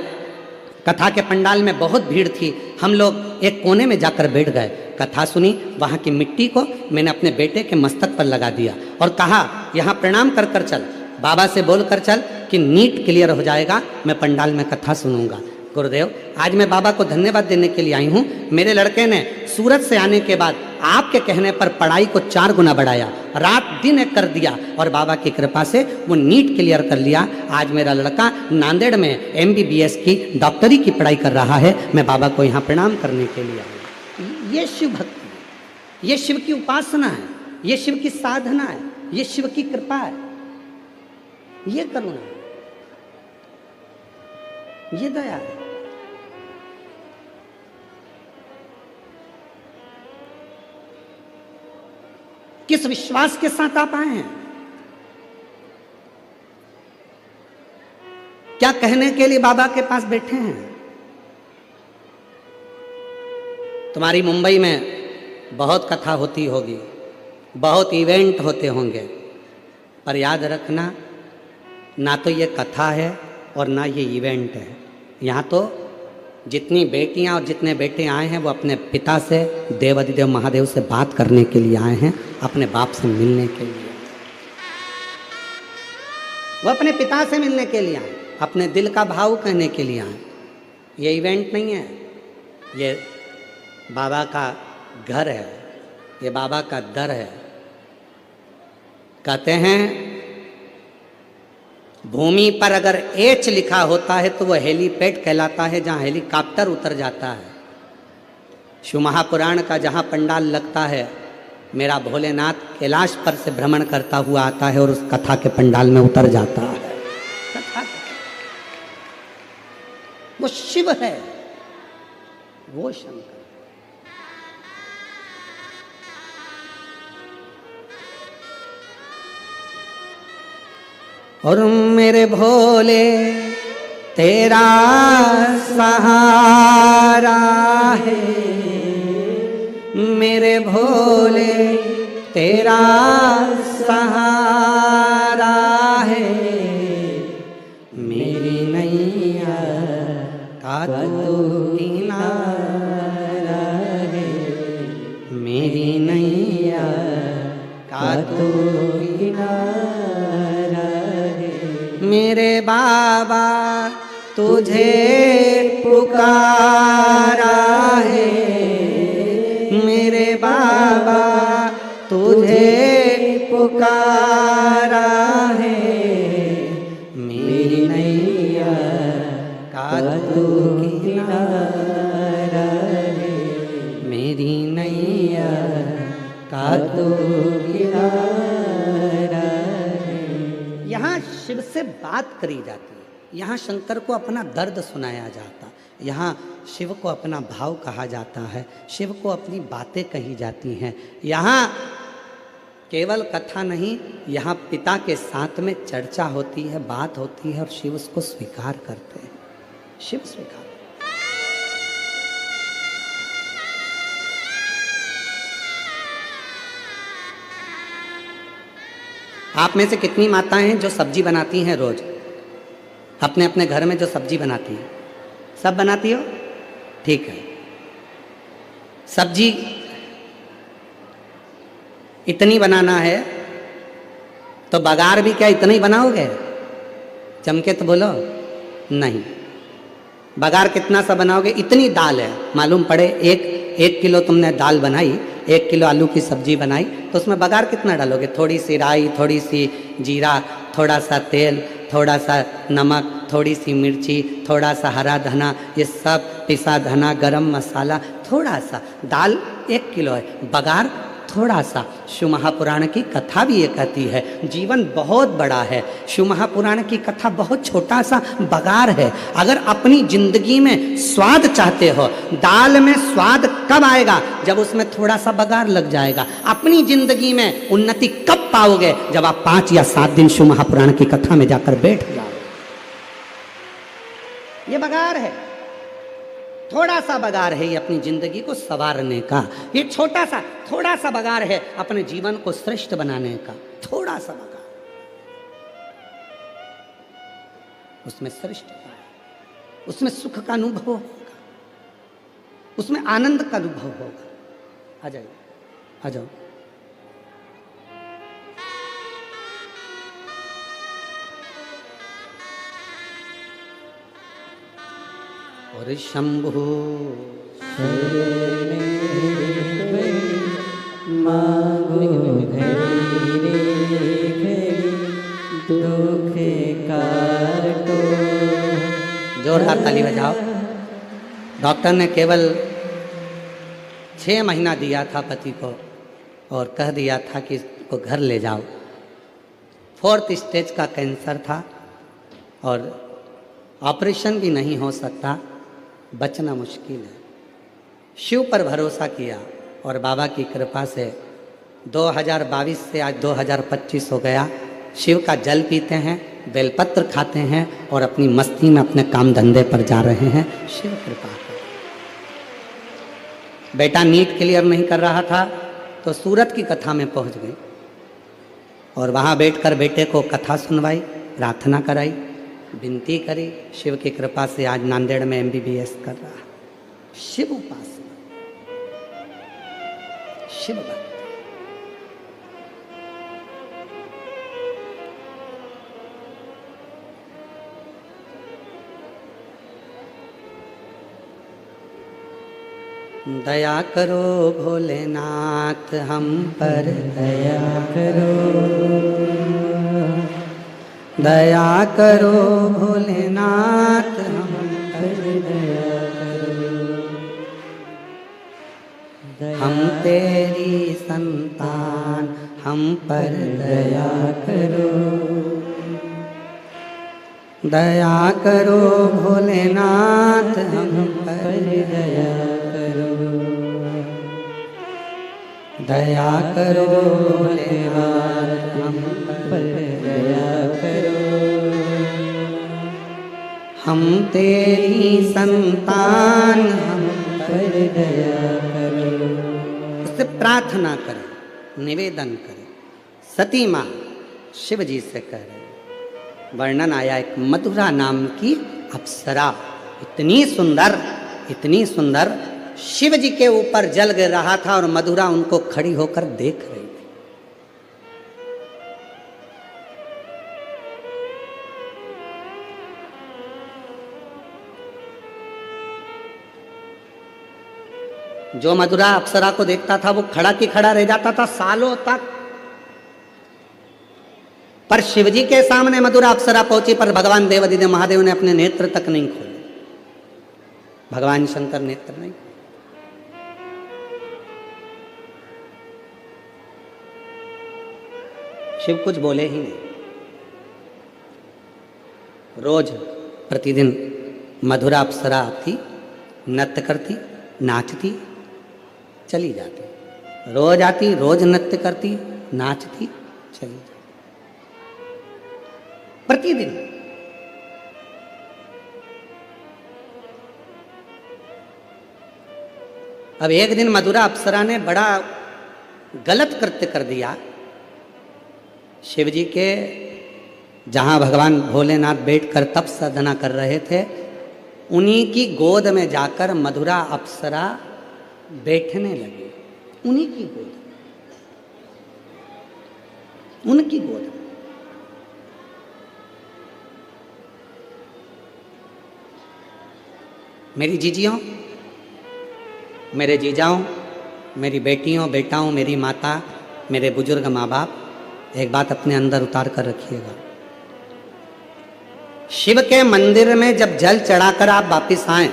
कथा के पंडाल में बहुत भीड़ थी। हम लोग एक कोने में जाकर बैठ गए, कथा सुनी। वहाँ की मिट्टी को मैंने अपने बेटे के मस्तक पर लगा दिया और कहा यहाँ प्रणाम कर कर चल, बाबा से बोल कर चल कि नीट क्लियर हो जाएगा, मैं पंडाल में कथा सुनूंगा। गुरुदेव, आज मैं बाबा को धन्यवाद देने के लिए आई हूँ। मेरे लड़के ने सूरत से आने के बाद आपके कहने पर पढ़ाई को 4 गुना बढ़ाया, रात दिन एक कर दिया और बाबा की कृपा से वो नीट क्लियर कर लिया। आज मेरा लड़का नांदेड़ में MBBS की डॉक्टरी की पढ़ाई कर रहा है। मैं बाबा को यहाँ प्रणाम करने के लिए आई। ये शिव भक्ति है, ये शिव की उपासना है, ये शिव की साधना है, ये शिव की कृपा है, ये करुणा है, ये दया है। किस विश्वास के साथ आप आए हैं, क्या कहने के लिए बाबा के पास बैठे हैं। तुम्हारी मुंबई में बहुत कथा होती होगी, बहुत इवेंट होते होंगे, पर याद रखना ना तो ये कथा है और ना ये इवेंट है। यहाँ तो जितनी बेटियाँ और जितने बेटे आए हैं वो अपने पिता से, देवाधिदेव महादेव से बात करने के लिए आए हैं, अपने बाप से मिलने के लिए। वो अपने पिता से मिलने के लिए आए, अपने दिल का भाव कहने के लिए आए। ये इवेंट नहीं है, ये बाबा का घर है, ये बाबा का दर है। कहते हैं भूमि पर अगर H लिखा होता है तो वह हेलीपैड कहलाता है, जहाँ हेलीकॉप्टर उतर जाता है। शिव महापुराण का जहाँ पंडाल लगता है, मेरा भोलेनाथ कैलाश पर से भ्रमण करता हुआ आता है और उस कथा के पंडाल में उतर जाता है। कथा वो शिव है, वो शंकर। और मेरे भोले तेरा सहारा है मेरे भोले, तेरा सहारा है मेरी नैया का तू किनारा है, मेरी नैया का तू किनारा है। मेरे बाबा तुझे पुकारा है, मेरे बाबा तुझे पुकारा है, मेरी नैया का तू किनारा है, मेरी नैया का तू किनारा है। यहाँ शिव से बात करी जाती है, यहाँ शंकर को अपना दर्द सुनाया जाता, यहाँ शिव को अपना भाव कहा जाता है, शिव को अपनी बातें कही जाती हैं। यहाँ केवल कथा नहीं, यहाँ पिता के साथ में चर्चा होती है, बात होती है और शिव उसको स्वीकार करते हैं, शिव स्वीकार। आप में से कितनी माताएं हैं जो सब्जी बनाती हैं रोज, अपने अपने घर में जो सब्जी बनाती हैं? सब बनाती हो? ठीक है। सब्जी इतनी बनाना है तो बघार भी क्या इतना ही बनाओगे? चमके तो बोलो नहीं। बघार कितना सा बनाओगे? इतनी दाल है, मालूम पड़े एक किलो तुमने दाल बनाई, 1 किलो आलू की सब्जी बनाई, तो उसमें बघार कितना डालोगे? थोड़ी सी राई, थोड़ी सी जीरा, थोड़ा सा तेल, थोड़ा सा नमक, थोड़ी सी मिर्ची, थोड़ा सा हरा धना, ये सब पिसा धना, गरम मसाला, थोड़ा सा। दाल 1 किलो है, बघार थोड़ा सा। शिव महापुराण की कथा भी ये कहती है जीवन बहुत बड़ा है, शिव महापुराण की कथा बहुत छोटा सा बघार है। अगर अपनी जिंदगी में स्वाद चाहते हो, दाल में स्वाद कब आएगा? जब उसमें थोड़ा सा बघार लग जाएगा। अपनी जिंदगी में उन्नति कब पाओगे? जब आप 5 या 7 दिन शिव महापुराण की कथा में जाकर बैठ जाओ। ये बघार है, थोड़ा सा बघार है ये अपनी जिंदगी को संवारने का। ये छोटा सा थोड़ा सा बघार है अपने जीवन को श्रेष्ठ बनाने का। थोड़ा सा बघार, उसमें श्रेष्ठता है, उसमें सुख का अनुभव होगा, उसमें आनंद का अनुभव होगा। आ जाओ, आ जाओ। और शंभु
मांगो दुख काटो।
जोरदार ताली बजाओ। डॉक्टर ने केवल 6 महीना दिया था पति को और कह दिया था कि इसको घर ले जाओ। 4th स्टेज का कैंसर था और ऑपरेशन भी नहीं हो सकता, बचना मुश्किल है। शिव पर भरोसा किया और बाबा की कृपा से 2022 से आज 2025 हो गया। शिव का जल पीते हैं, बेलपत्र खाते हैं और अपनी मस्ती में अपने काम धंधे पर जा रहे हैं। शिव कृपा है। बेटा नीट क्लियर नहीं कर रहा था तो सूरत की कथा में पहुंच गई और वहाँ बैठकर बेटे को कथा सुनवाई, प्रार्थना कराई, विनती करी। शिव की कृपा से आज नांदेड़ में MBBS कर रहा है। शिव उपासना, शिव भक्ति। दया करो भोलेनाथ हम पर,
दया करो,
दया करो भोलेनाथ हम पर,
दया करो।
हम तेरी संतान हम पर दया करो। दया करो भोलेनाथ हम पर
दया करो।
दया करो भोलेनाथ हम पर
दया करो।
हम तेरी संतान,
हम पर दया करो।
उससे प्रार्थना करें, निवेदन करें। सती माँ शिव जी से कह रहे, वर्णन आया एक मधुरा नाम की अप्सरा, इतनी सुंदर, इतनी सुंदर, शिव जी के ऊपर जल गिर रहा था और मधुरा उनको खड़ी होकर देख रही थी। जो मधुरा अप्सरा को देखता था वो खड़ा की खड़ा रह जाता था सालों तक। पर शिवजी के सामने मधुरा अप्सरा पहुंची, पर भगवान देवादिदेव महादेव ने अपने नेत्र तक नहीं खोले। भगवान शंकर नेत्र नहीं खोले। शिव कुछ बोले ही नहीं। रोज प्रतिदिन मधुरा अप्सरा आती, नृत्य करती, नाचती, चली जाती। रोज आती, रोज नृत्य करती, नाचती, चली जाती, प्रतिदिन। अब एक दिन मधुरा अप्सरा ने बड़ा गलत कृत्य कर दिया। शिव जी के जहां भगवान भोलेनाथ बैठकर तप साधना कर रहे थे, उन्हीं की गोद में जाकर मधुरा अप्सरा बैठने लगी। उन्हीं की गोद, उनकी गोद। मेरी जीजियों, मेरे जीजाओं, मेरी बेटियों, बेटाओं, मेरी माता, मेरे बुजुर्ग माँ बाप, एक बात अपने अंदर उतार कर रखिएगा। शिव के मंदिर में जब जल चढ़ाकर आप वापिस आए,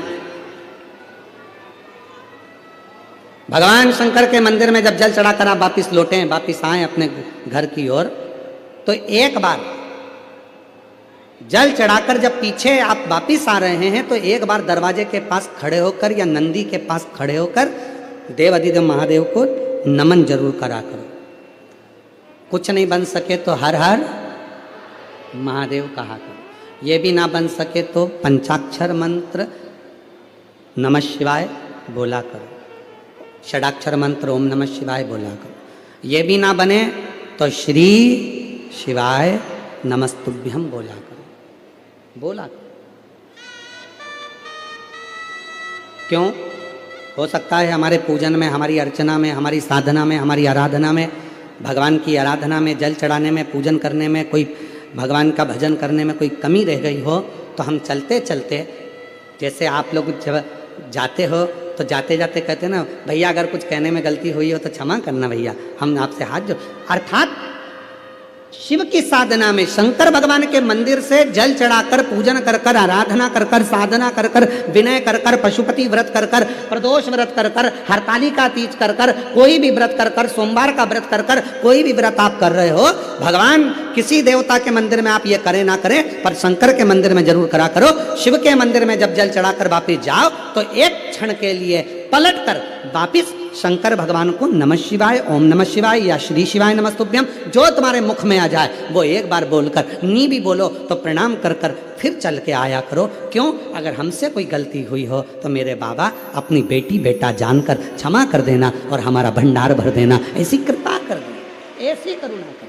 भगवान शंकर के मंदिर में जब जल चढ़ाकर आप वापिस लौटे, वापिस आए अपने घर की ओर, तो एक बार जल चढ़ाकर जब पीछे आप वापिस आ रहे हैं, तो एक बार दरवाजे के पास खड़े होकर या नंदी के पास खड़े होकर देवादिदेव महादेव को नमन जरूर करा करो। कुछ नहीं बन सके तो हर हर महादेव कहा करो। ये भी ना बन सके तो पंचाक्षर मंत्र नमः शिवाय बोला करो, षडाक्षर मंत्र ओम नमः शिवाय बोला करो। ये भी ना बने तो श्री शिवाय नमस्तुभ्यम बोला करो, बोला करो। क्यों? हो सकता है हमारे पूजन में, हमारी अर्चना में, हमारी साधना में, हमारी आराधना में, भगवान की आराधना में, जल चढ़ाने में, पूजन करने में, कोई भगवान का भजन करने में कोई कमी रह गई हो, तो हम चलते चलते, जैसे आप लोग जब जाते हो तो जाते जाते कहते हैं ना, भैया अगर कुछ कहने में गलती हुई हो तो क्षमा करना भैया, हम आपसे हाथ जोड़। अर्थात शिव की साधना में, शंकर भगवान के मंदिर से जल चढ़ाकर, पूजन कर कर, आराधना कर कर, साधना कर कर, विनय कर कर, पशुपति व्रत कर कर, प्रदोष व्रत कर कर, हरतालिका तीज कर कर, कोई भी व्रत कर कर, सोमवार का व्रत कर कर, कोई भी व्रत आप कर रहे हो, भगवान किसी देवता के मंदिर में आप ये करें ना करें, पर शंकर के मंदिर में जरूर करा करो। शिव के मंदिर में जब जल चढ़ाकर वापिस जाओ तो एक क्षण के लिए पलट कर वापिस शंकर भगवान को नमः शिवाय, ओम नमः शिवाय या श्री शिवाय नमस्तुभ्यम, जो तुम्हारे मुख में आ जाए वो एक बार बोलकर, नी भी बोलो तो प्रणाम कर कर फिर चल के आया करो। क्यों? अगर हमसे कोई गलती हुई हो तो मेरे बाबा अपनी बेटी बेटा जानकर क्षमा कर देना और हमारा भंडार भर देना, ऐसी कृपा कर देना, ऐसी करुणा कर,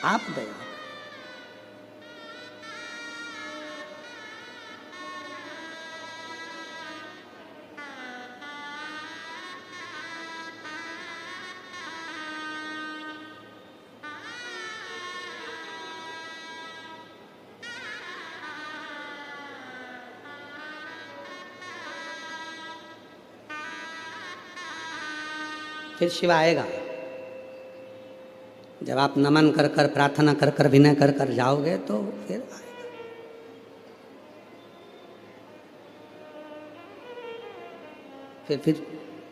आप दया। फिर शिव आएगा। जब आप नमन कर कर, प्रार्थना कर कर, विनय कर कर जाओगे तो फिर आएगा। फिर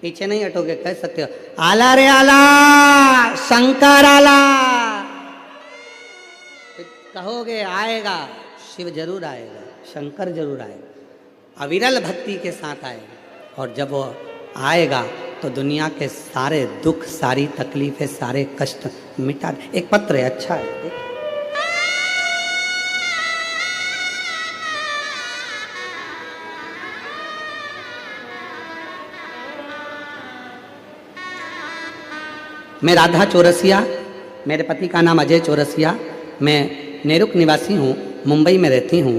पीछे नहीं हटोगे, कह सकते हो आला रे आला, शंकर आला, फिर कहोगे आएगा, शिव जरूर आएगा, शंकर जरूर आएगा, अविरल भक्ति के साथ आएगा। और जब वो आएगा तो दुनिया के सारे दुख, सारी तकलीफें, सारे कष्ट मिटा। एक पत्र है, अच्छा है, देखिए। मैं राधा चौरसिया, मेरे पति का नाम अजय चौरसिया, मैं नेरुक निवासी हूँ, मुंबई में रहती हूँ।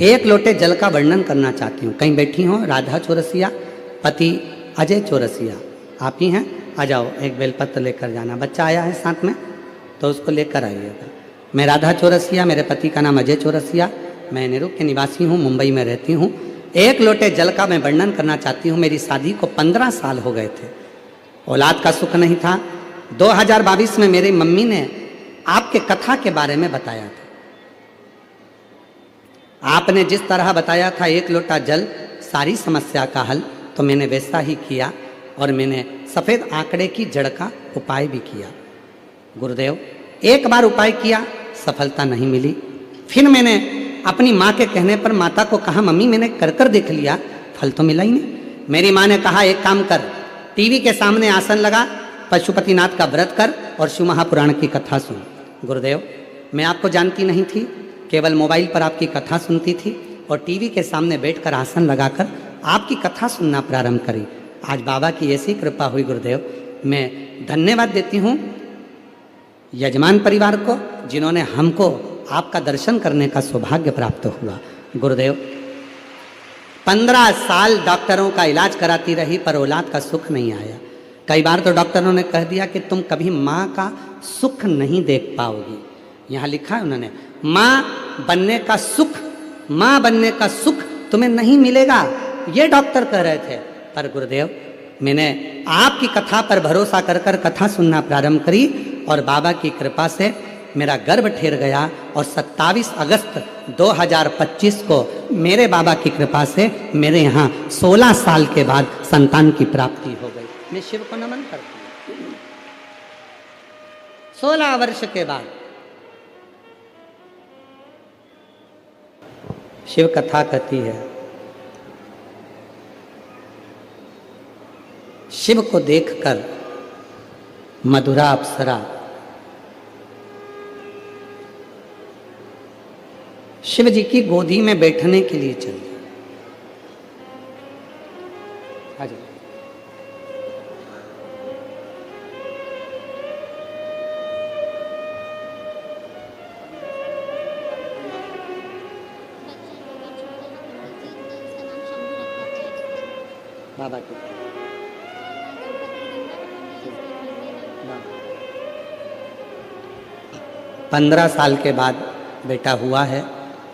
एक लोटे जल का वर्णन करना चाहती हूँ। कहीं बैठी हो राधा चौरसिया, पति अजय चौरसिया, आप ही हैं? आ जाओ, एक बेलपत्र लेकर जाना। बच्चा आया है साथ में तो उसको लेकर आइएगा। मैं राधा चौरसिया, मेरे पति का नाम अजय चौरसिया, मैं नेरुक के निवासी हूँ, मुंबई में रहती हूँ। एक लोटे जल का मैं वर्णन करना चाहती हूँ। मेरी शादी को 15 साल हो गए थे, औलाद का सुख नहीं था। 2022 में मेरी मम्मी ने आपके कथा के बारे में बताया था। आपने जिस तरह बताया था एक लोटा जल सारी समस्या का हल, तो मैंने वैसा ही किया और मैंने सफ़ेद आंकड़े की जड़ का उपाय भी किया। गुरुदेव, एक बार उपाय किया, सफलता नहीं मिली। फिर मैंने अपनी माँ के कहने पर माता को कहा, मम्मी मैंने कर कर देख लिया, फल तो मिला ही नहीं। मेरी माँ ने कहा, एक काम कर, टीवी के सामने आसन लगा, पशुपतिनाथ का व्रत कर और शिव महापुराण की कथा सुन। गुरुदेव, मैं आपको जानती नहीं थी, केवल मोबाइल पर आपकी कथा सुनती थी और टीवी के सामने बैठकर आसन लगाकर आपकी कथा सुनना प्रारंभ करी। आज बाबा की ऐसी कृपा हुई गुरुदेव, मैं धन्यवाद देती हूँ यजमान परिवार को, जिन्होंने हमको आपका दर्शन करने का सौभाग्य प्राप्त हुआ। गुरुदेव, 15 साल डॉक्टरों का इलाज कराती रही पर औलाद का सुख नहीं आया। कई बार तो डॉक्टरों ने कह दिया कि तुम कभी माँ का सुख नहीं देख पाओगी। यहाँ लिखा है उन्होंने, माँ बनने का सुख, माँ बनने का सुख तुम्हें नहीं मिलेगा, ये डॉक्टर कह रहे थे। पर गुरुदेव, मैंने आपकी कथा पर भरोसा कर कर कथा सुनना प्रारंभ करी और बाबा की कृपा से मेरा गर्भ ठहर गया और 27 अगस्त 2025 को मेरे बाबा की कृपा से मेरे यहाँ 16 साल के बाद संतान की प्राप्ति हो गई। मैं शिव को नमन करती हूँ। 16 वर्ष के बाद शिव कथा कहती है, शिव को देखकर मधुरा अप्सरा शिव जी की गोदी में बैठने के लिए चल गई। आ जाओ। बाबा की 15 साल के बाद बेटा हुआ है,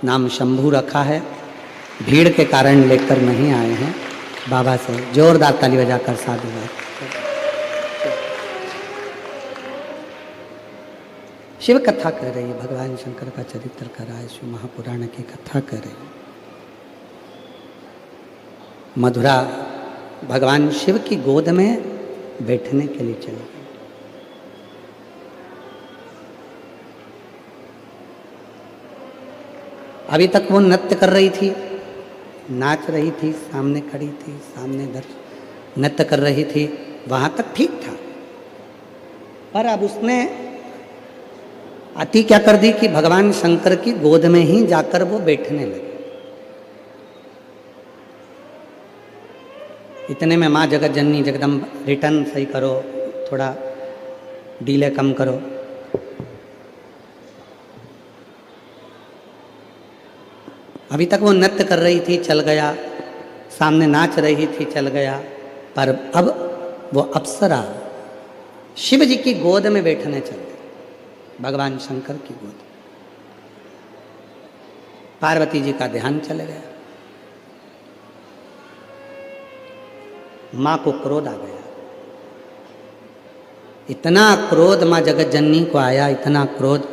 नाम शंभू रखा है। भीड़ के कारण लेकर नहीं आए हैं। बाबा से जोरदार ताली बजाकर साधुवाद। शिव कथा कर रही है, भगवान शंकर का चरित्र कर रहा है, शिव महापुराण की कथा कर रही है। मधुरा भगवान शिव की गोद में बैठने के लिए चली। अभी तक वो नृत्य कर रही थी, नाच रही थी, सामने खड़ी थी, सामने नृत्य कर रही थी, वहाँ तक ठीक था। पर अब उसने अति क्या कर दी कि भगवान शंकर की गोद में ही जाकर वो बैठने लगी। इतने में माँ जगत जननी जगदम्बा, रिटर्न सही करो, थोड़ा डीले कम करो। अभी तक वो नृत्य कर रही थी, चल गया, सामने नाच रही थी, चल गया। पर अब वो अप्सरा शिव जी की गोद में बैठने चल गई, भगवान शंकर की गोद। पार्वती जी का ध्यान चले गया। माँ को क्रोध आ गया, इतना क्रोध माँ जगत जननी को आया, इतना क्रोध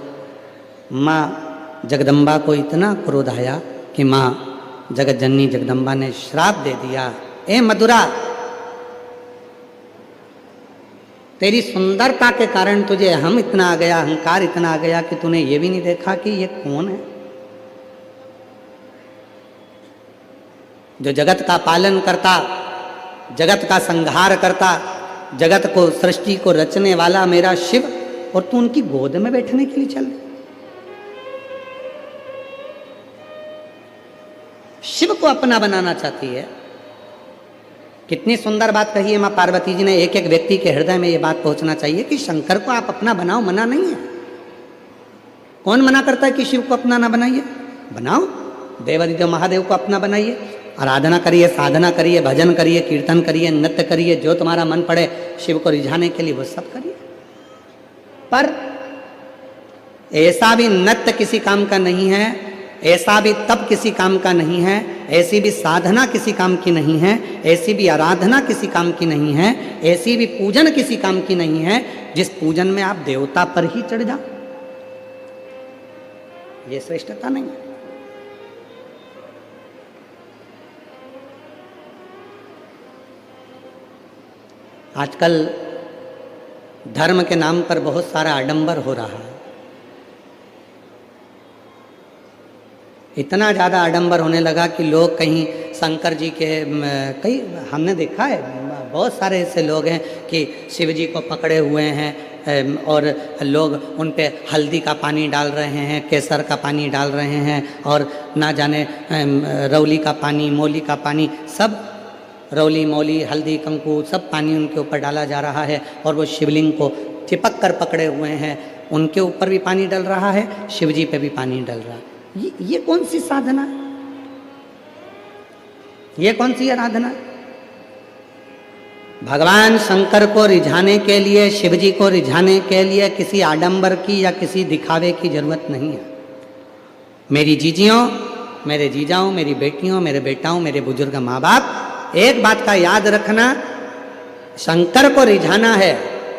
माँ जगदम्बा को इतना क्रोध आया कि माँ जगत जननी जगदम्बा ने श्राप दे दिया, ए मधुरा, तेरी सुंदरता के कारण तुझे हम इतना आ गया, अहंकार इतना आ गया कि तूने ये भी नहीं देखा कि ये कौन है जो जगत का पालन करता, जगत का संहार करता, जगत को, सृष्टि को रचने वाला मेरा शिव, और तू उनकी गोद में बैठने के लिए चल। शिव को अपना बनाना चाहती है कितनी सुंदर बात कही है माँ पार्वती जी ने। एक एक व्यक्ति के हृदय में ये बात पहुंचना चाहिए कि शंकर को आप अपना बनाओ, मना नहीं है। कौन मना करता है कि शिव को अपना ना बनाइए? बनाओ, देवादिदेव महादेव को अपना बनाइए, आराधना करिए, साधना करिए, भजन करिए, कीर्तन करिए, नृत्य करिए, जो तुम्हारा मन पड़े शिव को रिझाने के लिए वो सब करिए। पर ऐसा भी नृत्य किसी काम का नहीं है, ऐसा भी तप किसी काम का नहीं है, ऐसी भी साधना किसी काम की नहीं है, ऐसी भी आराधना किसी काम की नहीं है, ऐसी भी पूजन किसी काम की नहीं है जिस पूजन में आप देवता पर ही चढ़ जाओ। ये श्रेष्ठता नहीं है। आजकल धर्म के नाम पर बहुत सारा आडंबर हो रहा है। इतना ज़्यादा आडंबर होने लगा कि लोग कहीं शंकर जी के कई हमने देखा है, बहुत सारे ऐसे लोग हैं कि शिव जी को पकड़े हुए हैं और लोग उन पे हल्दी का पानी डाल रहे हैं, केसर का पानी डाल रहे हैं और ना जाने रौली का पानी, मौली का पानी, सब रौली मौली हल्दी कंकु सब पानी उनके ऊपर डाला जा रहा है और वो शिवलिंग को चिपक कर पकड़े हुए हैं। उनके ऊपर भी पानी डल रहा है, शिव जी पे भी पानी डल रहा है। ये कौन सी साधना है? ये कौन सी आराधना है? भगवान शंकर को रिझाने के लिए, शिव जी को रिझाने के लिए किसी आडंबर की या किसी दिखावे की जरूरत नहीं है। मेरी जीजियों, मेरे जीजाओं, मेरी बेटियों, मेरे बेटाओं, मेरे बुजुर्ग माँ बाप, एक बात का याद रखना, शंकर को रिझाना है,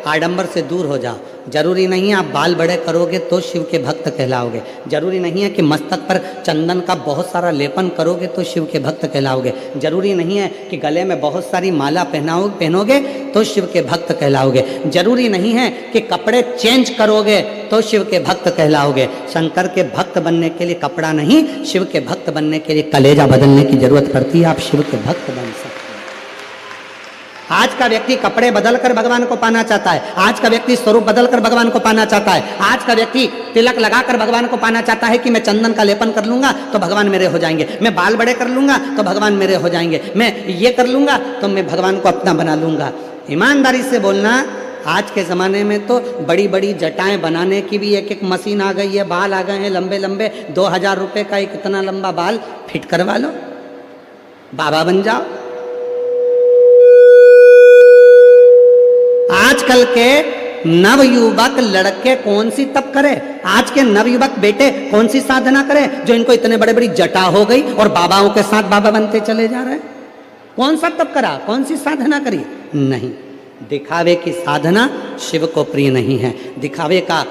आडंबर से दूर हो जाओ। जरूरी नहीं है आप बाल बड़े करोगे तो शिव के भक्त कहलाओगे, जरूरी नहीं है कि मस्तक पर चंदन का बहुत सारा लेपन करोगे तो शिव के भक्त कहलाओगे, जरूरी नहीं है कि गले में बहुत सारी माला पहनोगे तो शिव के भक्त कहलाओगे, जरूरी नहीं है कि कपड़े चेंज करोगे तो शिव के भक्त कहलाओगे। शंकर के भक्त बनने के लिए कपड़ा नहीं, शिव के भक्त बनने के लिए कलेजा बदलने की जरूरत पड़ती है। आप शिव के भक्त बन सकते। आज का व्यक्ति कपड़े बदलकर भगवान को पाना चाहता है, आज का व्यक्ति स्वरूप बदलकर भगवान को पाना चाहता है, आज का व्यक्ति तिलक लगाकर भगवान को पाना चाहता है कि मैं चंदन का लेपन कर लूंगा तो भगवान मेरे हो जाएंगे, मैं बाल बड़े कर लूंगा तो भगवान मेरे हो जाएंगे, मैं ये कर लूंगा तो मैं भगवान को अपना बना लूंगा। ईमानदारी से बोलना, आज के ज़माने में तो बड़ी बड़ी जटाएं बनाने की भी एक एक मशीन आ गई है, बाल आ गए हैं लंबे लंबे, 2000 रुपये का एक इतना लंबा बाल फिट करवा लो, बाबा बन जाओ। आजकल के नवयुवक लड़के कौन सी तप करे, आज के नवयुवक बेटे कौन सी साधना करें जो इनको इतने बड़े बड़ी जटा हो गई और बाबाओं के साथ बाबा बनते चले जा रहे हैं? कौन सा तप करा, कौन सी साधना करी? नहीं, दिखावे की साधना शिव को प्रिय नहीं है, दिखावे का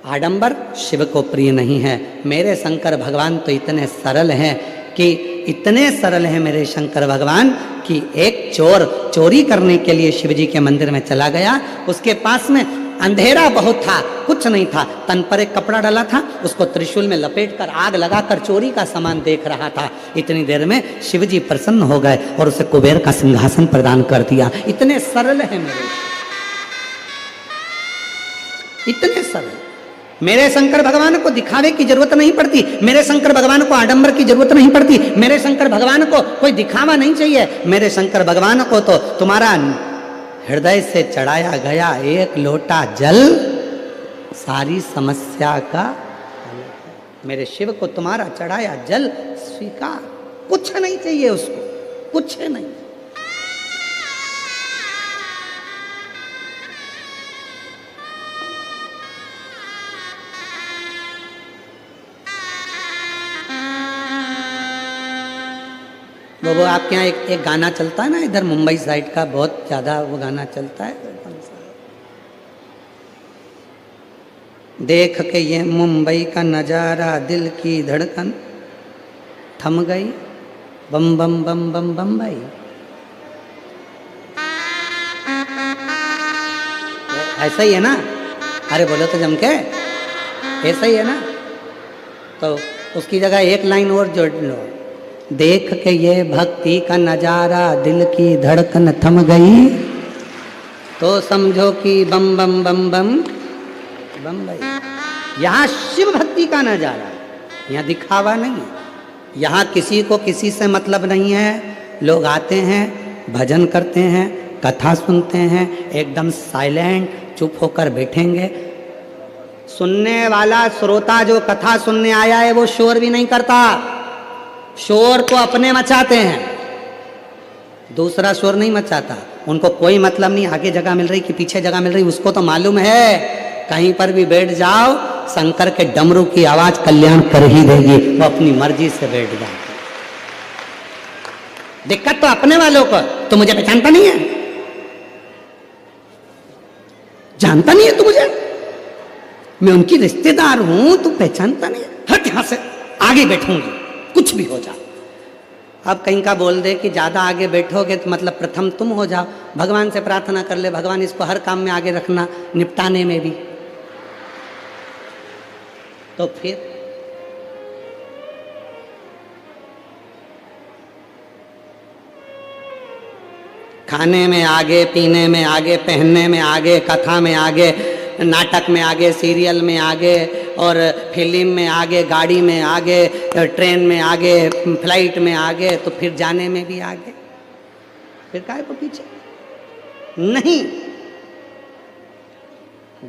आडंबर शिव को प्रिय नहीं है। मेरे शंकर भगवान तो इतने सरल हैं कि इतने सरल हैं मेरे शंकर भगवान कि एक चोर चोरी करने के लिए शिव जी के मंदिर में चला गया, उसके पास में अंधेरा बहुत था, कुछ नहीं था, तन पर एक कपड़ा डाला था, उसको त्रिशूल में लपेटकर आग लगाकर चोरी का सामान देख रहा था। इतनी देर में शिव जी प्रसन्न हो गए और उसे कुबेर का सिंहासन प्रदान कर दिया। इतने सरल है मेरे, इतने सरल। मेरे शंकर भगवान को दिखावे की जरूरत नहीं पड़ती, मेरे शंकर भगवान को आडंबर की जरूरत नहीं पड़ती, मेरे शंकर भगवान को कोई दिखावा नहीं चाहिए। मेरे शंकर भगवान को तो तुम्हारा हृदय से चढ़ाया गया एक लोटा जल सारी समस्या का, मेरे शिव को तुम्हारा चढ़ाया जल स्वीकार, कुछ नहीं चाहिए उसको, कुछ नहीं। वो आपके यहाँ एक गाना चलता है ना, इधर मुंबई साइड का बहुत ज़्यादा वो गाना चलता है, देख के ये मुंबई का नज़ारा दिल की धड़कन थम गई, बम बम बम बम बम्बई। ऐसा ही है ना? अरे बोलो तो जम के, ऐसा ही है ना? तो उसकी जगह एक लाइन और जोड़ लो, देख के ये भक्ति का नजारा दिल की धड़कन थम गई, तो समझो कि बम बम बम बम बम भाई। यहाँ शिव भक्ति का नजारा, यहाँ दिखावा नहीं है, यहाँ किसी को किसी से मतलब नहीं है। लोग आते हैं, भजन करते हैं, कथा सुनते हैं, एकदम साइलेंट चुप होकर बैठेंगे। सुनने वाला श्रोता जो कथा सुनने आया है वो शोर भी नहीं करता, शोर तो अपने मचाते हैं, दूसरा शोर नहीं मचाता। उनको कोई मतलब नहीं आगे जगह मिल रही कि पीछे जगह मिल रही, उसको तो मालूम है कहीं पर भी बैठ जाओ शंकर के डमरू की आवाज कल्याण कर ही देगी, वो अपनी मर्जी से बैठ जाए। दिक्कत तो अपने वालों को, तो मुझे पहचानता नहीं है, जानता नहीं है तू मुझे, मैं उनकी रिश्तेदार हूं, तू पहचानता नहीं है, हट यहां से, आगे बैठूंगी कुछ भी हो जाए। अब कहीं का बोल दे कि ज्यादा आगे बैठोगे तो मतलब प्रथम तुम हो जाओ, भगवान से प्रार्थना कर ले, भगवान इसको हर काम में आगे रखना, निपटाने में भी। तो फिर खाने में आगे, पीने में आगे, पहनने में आगे, कथा में आगे, नाटक में आगे, सीरियल में आगे, और फिल्म में आगे, गाड़ी में आगे, ट्रेन में आगे, फ्लाइट में आगे, तो फिर जाने में भी आगे, फिर काहे को पीछे? नहीं,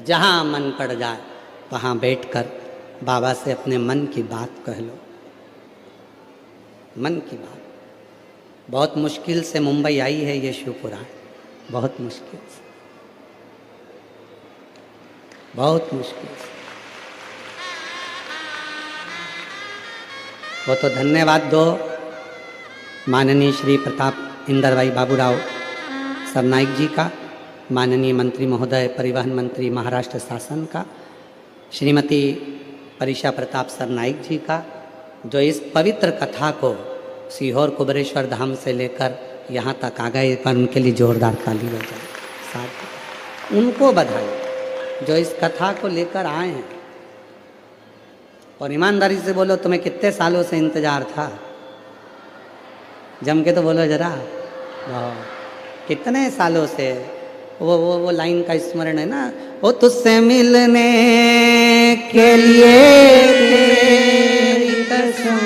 जहां मन पड़ जाए वहां बैठकर बाबा से अपने मन की बात कह लो, मन की बात। बहुत मुश्किल से मुंबई आई है ये शिव पुराण, बहुत मुश्किल से, बहुत मुश्किल से। वो तो धन्यवाद दो माननीय श्री प्रताप इंदर भाई बाबूराव सरनाइक जी का, माननीय मंत्री महोदय परिवहन मंत्री महाराष्ट्र शासन का, श्रीमती परिषा प्रताप सरनाइक जी का, जो इस पवित्र कथा को सीहोर कुबेरेश्वर धाम से लेकर यहाँ तक आ गए, पर उनके लिए जोरदार ताली हो जाए। साथ उनको बधाई जो इस कथा को लेकर आए हैं। और ईमानदारी से बोलो, तुम्हें कितने सालों से इंतजार था? जम के तो बोलो जरा, कितने सालों से? वो लाइन का स्मरण है ना, वो तुझसे मिलने के लिए तेरी कसम,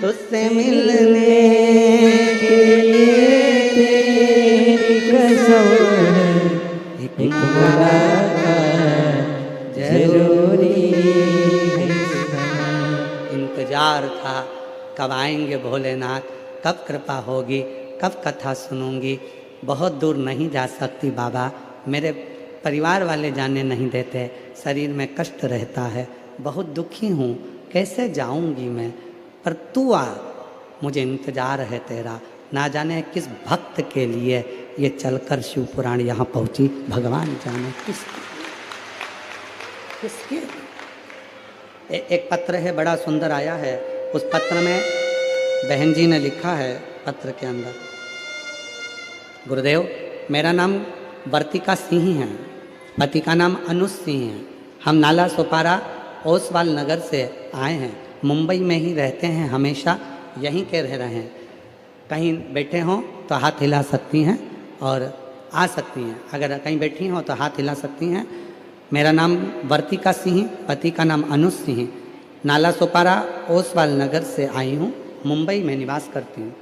तुझसे मिलने के लिए तेरी कसम, एक मुलाकात जरूरी है। इंतजार था कब आएंगे भोलेनाथ, कब कृपा होगी, कब कथा सुनूंगी। बहुत दूर नहीं जा सकती बाबा, मेरे परिवार वाले जाने नहीं देते, शरीर में कष्ट रहता है, बहुत दुखी हूँ, कैसे जाऊँगी मैं, पर तू आ, मुझे इंतजार है तेरा। ना जाने किस भक्त के लिए ये चलकर शिव पुराण यहाँ पहुँची, भगवान जाने किसके। एक पत्र है बड़ा सुंदर आया है, उस पत्र में बहन जी ने लिखा है, पत्र के अंदर, गुरुदेव मेरा नाम वर्तिका सिंह है, पति का नाम अनुज सिंह है, हम नाला सोपारा ओसवाल नगर से आए हैं, मुंबई में ही रहते हैं, हमेशा यहीं के रह रहे हैं, कहीं बैठे हों तो हाथ हिला सकती हैं और आ सकती हैं, अगर कहीं बैठी हों तो हाथ हिला सकती हैं। मेरा नाम वर्तिका सिंह, पति का नाम अनुज सिंह, नाला सोपारा ओसवाल नगर से आई हूँ, मुंबई में निवास करती हूँ,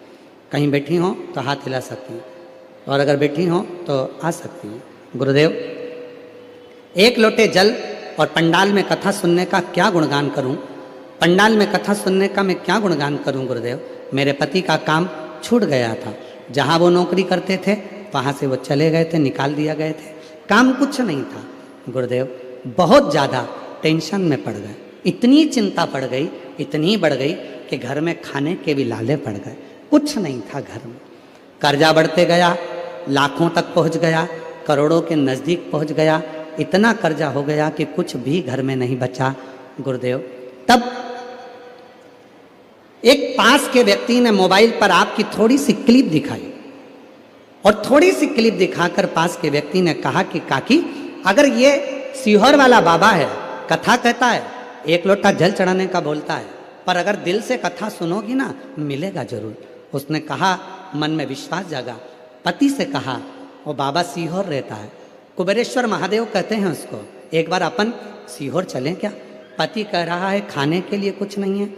कहीं बैठी हों तो हाथ हिला सकती हैं और अगर बैठी हों तो आ सकती हैं। गुरुदेव एक लोटे जल और पंडाल में कथा सुनने का क्या गुणगान करूं, पंडाल में कथा सुनने का मैं क्या गुणगान करूं गुरुदेव। मेरे पति का काम छूट गया था, जहां वो नौकरी करते थे वहां से वो चले गए थे, निकाल दिया गए थे, काम कुछ नहीं था गुरुदेव। बहुत ज़्यादा टेंशन में पड़ गए, इतनी चिंता पड़ गई, इतनी बढ़ गई कि घर में खाने के भी लाले पड़ गए, कुछ नहीं था घर में, कर्जा बढ़ते गया, लाखों तक पहुंच गया, करोड़ों के नज़दीक पहुंच गया, इतना कर्जा हो गया कि कुछ भी घर में नहीं बचा गुरुदेव। तब एक पास के व्यक्ति ने मोबाइल पर आपकी थोड़ी सी क्लिप दिखाई और थोड़ी सी क्लिप दिखाकर पास के व्यक्ति ने कहा कि काकी अगर ये सीहोर वाला बाबा है, कथा कहता है, एक लोटा जल चढ़ाने का बोलता है, पर अगर दिल से कथा सुनोगी ना मिलेगा जरूर। उसने कहा, मन में विश्वास जागा, पति से कहा, वो बाबा सीहोर रहता है, कुबेरेश्वर महादेव कहते हैं उसको, एक बार अपन सीहोर चलें क्या। पति कह रहा है खाने के लिए कुछ नहीं है,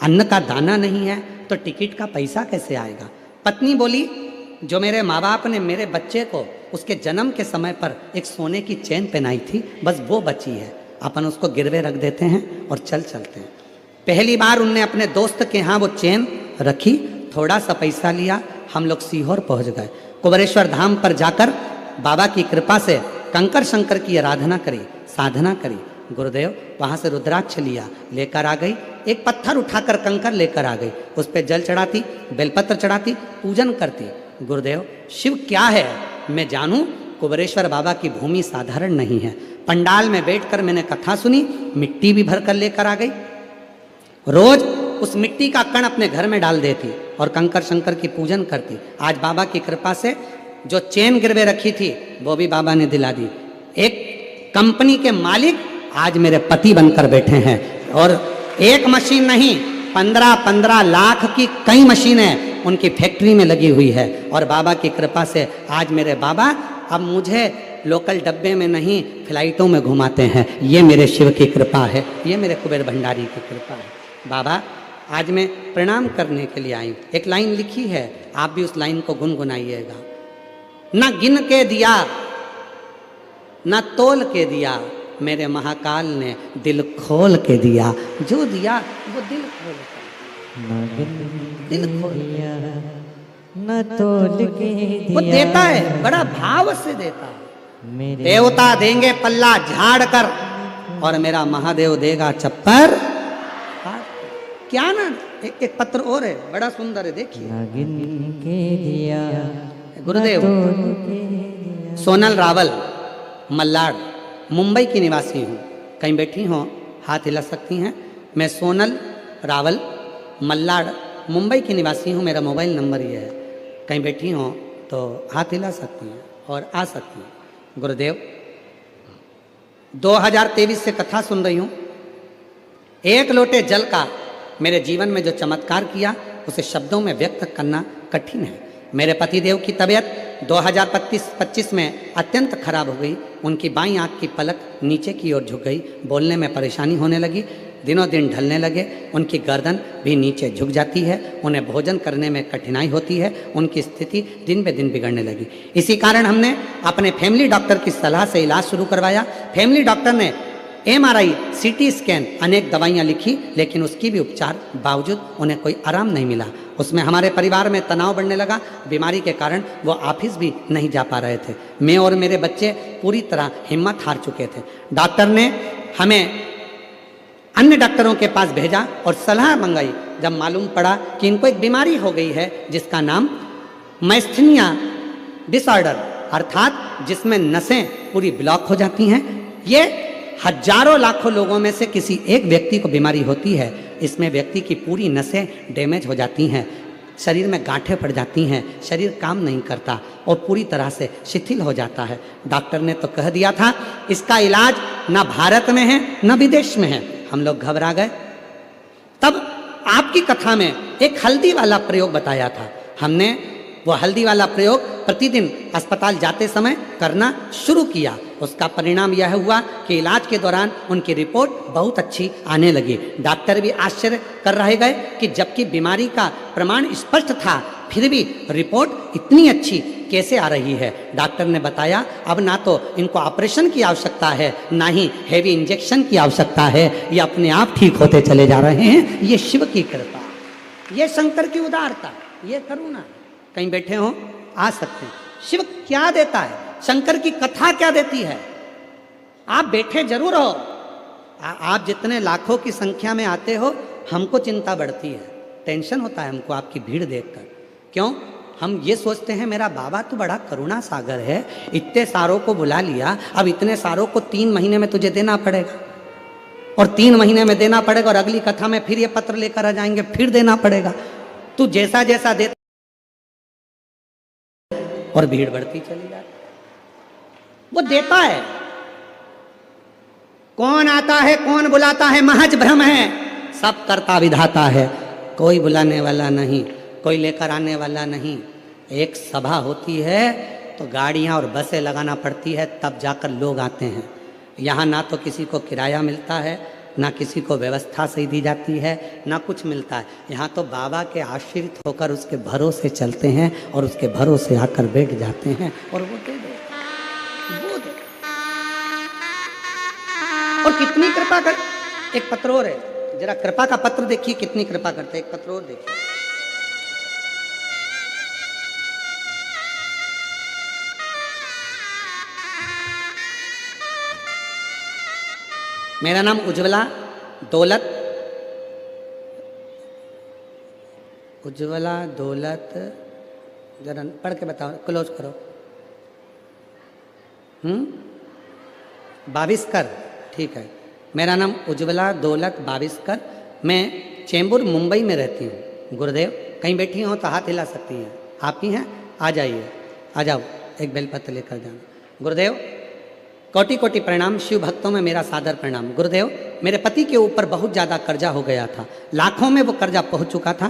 अन्न का दाना नहीं है, तो टिकट का पैसा कैसे आएगा। पत्नी बोली, जो मेरे माँ बाप ने मेरे बच्चे को उसके जन्म के समय पर एक सोने की चेन पहनाई थी, बस वो बची है, अपन उसको गिरवे रख देते हैं और चलते हैं। पहली बार उनने अपने दोस्त के यहाँ वो चेन रखी, थोड़ा सा पैसा लिया, हम लोग सीहोर पहुंच गए। कुबेरेश्वर धाम पर जाकर बाबा की कृपा से कंकर शंकर की आराधना करी, साधना करी। गुरुदेव वहाँ से रुद्राक्ष लिया, लेकर आ गई, एक पत्थर उठाकर कंकर लेकर आ गई, उस पर जल चढ़ाती, बेलपत्र चढ़ाती, पूजन करती। गुरुदेव शिव क्या है मैं जानूं, कुबेरेश्वर बाबा की भूमि साधारण नहीं है। पंडाल में बैठकर मैंने कथा सुनी, मिट्टी भी भर कर लेकर आ गई, रोज उस मिट्टी का कण अपने घर में डाल देती और कंकर शंकर की पूजन करती। आज बाबा की कृपा से जो चेन गिरवे रखी थी वो भी बाबा ने दिला दी। एक कंपनी के मालिक आज मेरे पति बनकर बैठे हैं, और एक मशीन नहीं, 15-15 लाख की कई मशीनें उनकी फैक्ट्री में लगी हुई है। और बाबा की कृपा से आज मेरे बाबा अब मुझे लोकल डब्बे में नहीं, फ्लाइटों में घुमाते हैं। ये मेरे शिव की कृपा है, ये मेरे कुबेर भंडारी की कृपा है। बाबा आज मैं प्रणाम करने के लिए आई। एक लाइन लिखी है, आप भी उस लाइन को गुनगुनाइएगा। न गिन के दिया न तोल के दिया, मेरे महाकाल ने दिल खोल के दिया। जो दिया वो दिल खोल के, दिल खोल
दिया न तोल के दिया,
वो देता है, बड़ा भाव से देता है।
मेरे
देवता देंगे पल्ला झाड़ कर और मेरा महादेव देगा चप्पर। क्या ना, एक पत्र और है, बड़ा सुंदर है, देखिए।
न गिन के दिया
गुरुदेव
तोल के दिया।
सोनल रावल, मल्लाड, मुंबई की निवासी हूँ। कहीं बैठी हो हाथ हिला सकती हैं। मैं सोनल रावल, मल्लाड, मुंबई की निवासी हूँ। मेरा मोबाइल नंबर ये है, कहीं बैठी हो तो हाथ हिला सकती हैं और आ सकती हैं। गुरुदेव 2023 से कथा सुन रही हूँ। एक लोटे जल का मेरे जीवन में जो चमत्कार किया उसे शब्दों में व्यक्त करना कठिन है। मेरे पतिदेव की तबीयत 2025 में अत्यंत खराब हो गई। उनकी बाईं आंख की पलक नीचे की ओर झुक गई, बोलने में परेशानी होने लगी, दिनों दिन ढलने लगे, उनकी गर्दन भी नीचे झुक जाती है, उन्हें भोजन करने में कठिनाई होती है, उनकी स्थिति दिन ब दिन बिगड़ने लगी। इसी कारण हमने अपने फैमिली डॉक्टर की सलाह से इलाज शुरू करवाया। फैमिली डॉक्टर ने MRI, CT स्कैन, अनेक दवाइयाँ लिखी, लेकिन उसकी भी उपचार बावजूद उन्हें कोई आराम नहीं मिला। उसमें हमारे परिवार में तनाव बढ़ने लगा। बीमारी के कारण वो ऑफिस भी नहीं जा पा रहे थे। मैं और मेरे बच्चे पूरी तरह हिम्मत हार चुके थे। डॉक्टर ने हमें अन्य डॉक्टरों के पास भेजा और सलाह मंगाई। जब मालूम पड़ा कि इनको एक बीमारी हो गई है जिसका नाम मैस्थीनिया डिसऑर्डर, अर्थात जिसमें नसें पूरी ब्लॉक हो जाती हैं। ये हजारों लाखों लोगों में से किसी एक व्यक्ति को बीमारी होती है। इसमें व्यक्ति की पूरी नसें डैमेज हो जाती हैं, शरीर में गांठें पड़ जाती हैं, शरीर काम नहीं करता और पूरी तरह से शिथिल हो जाता है। डॉक्टर ने तो कह दिया था इसका इलाज न भारत में है न विदेश में है। हम लोग घबरा गए। तब आपकी कथा में एक हल्दी वाला प्रयोग बताया था। हमने वो हल्दी वाला प्रयोग प्रतिदिन अस्पताल जाते समय करना शुरू किया। उसका परिणाम यह हुआ कि इलाज के दौरान उनकी रिपोर्ट बहुत अच्छी आने लगी। डॉक्टर भी आश्चर्य कर रह गए कि जबकि बीमारी का प्रमाण स्पष्ट था, फिर भी रिपोर्ट इतनी अच्छी कैसे आ रही है। डॉक्टर ने बताया अब ना तो इनको ऑपरेशन की आवश्यकता है, ना ही हेवी इंजेक्शन की आवश्यकता है, ये अपने आप ठीक होते चले जा रहे हैं। ये शिव की कृपा, ये शंकर की उदारता, ये करुणा। कहीं बैठे हो आ सकते हैं। शिव क्या देता है, शंकर की कथा क्या देती है। आप बैठे जरूर हो, आप जितने लाखों की संख्या में आते हो, हमको चिंता बढ़ती है, टेंशन होता है हमको आपकी भीड़ देखकर। क्यों? हम ये सोचते हैं मेरा बाबा तो बड़ा करुणा सागर है, इतने सारों को बुला लिया, अब इतने सारों को 3 महीने में तुझे देना पड़ेगा, और 3 महीने में देना पड़ेगा, और अगली कथा में फिर ये पत्र लेकर आ जाएंगे, फिर देना पड़ेगा। तू जैसा जैसा देता और भीड़ बढ़ती चली जाती। वो देता है, कौन आता है कौन बुलाता है महज भ्रम है, सब करता विधाता है। कोई बुलाने वाला नहीं, कोई लेकर आने वाला नहीं। एक सभा होती है तो गाड़ियां और बसें लगाना पड़ती है, तब जाकर लोग आते हैं। यहाँ ना तो किसी को किराया मिलता है, ना किसी को व्यवस्था सही दी जाती है, ना कुछ मिलता है। यहाँ तो बाबा के आश्रित होकर उसके भरोसे चलते हैं और उसके भरोसे आकर बैठ जाते हैं और वो दे दे, वो दे। और कितनी कृपा कर, एक पत्र और है, जरा कृपा का पत्र देखिए कितनी कृपा करते हैं। एक पत्र और देखिए, मेरा नाम उज्ज्वला दौलत, उज्ज्वला दौलत, जरा पढ़ के बताओ, क्लोज करो। बाविस्कर, ठीक है। मेरा नाम उज्ज्वला दौलत बाविस्कर, मैं चेंबूर मुंबई में रहती हूँ। गुरुदेव कहीं बैठी हो तो हाथ हिला सकती हैं, आप ही हैं, आ जाइए, आ जाओ, एक बेलपत्र लेकर जाना। गुरुदेव कोटि कोटि प्रणाम, शिव भक्तों में मेरा सादर प्रणाम। गुरुदेव मेरे पति के ऊपर बहुत ज़्यादा कर्जा हो गया था, लाखों में वो कर्जा पहुंच चुका था।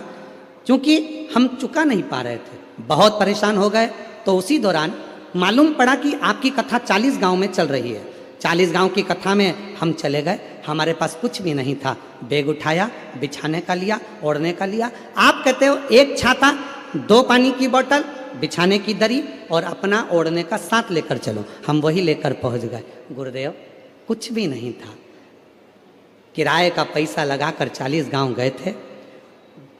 क्योंकि हम चुका नहीं पा रहे थे, बहुत परेशान हो गए। तो उसी दौरान मालूम पड़ा कि आपकी कथा 40 गांव में चल रही है। 40 गांव की कथा में हम चले गए, हमारे पास कुछ भी नहीं था। बैग उठाया, बिछाने का लिया, ओढ़ने का लिया। आप कहते हो एक छाता, 2 पानी की बोतल, बिछाने की दरी और अपना ओढ़ने का साथ लेकर चलो। हम वही लेकर पहुंच गए। गुरुदेव कुछ भी नहीं था, किराए का पैसा लगाकर 40 गांव गए थे।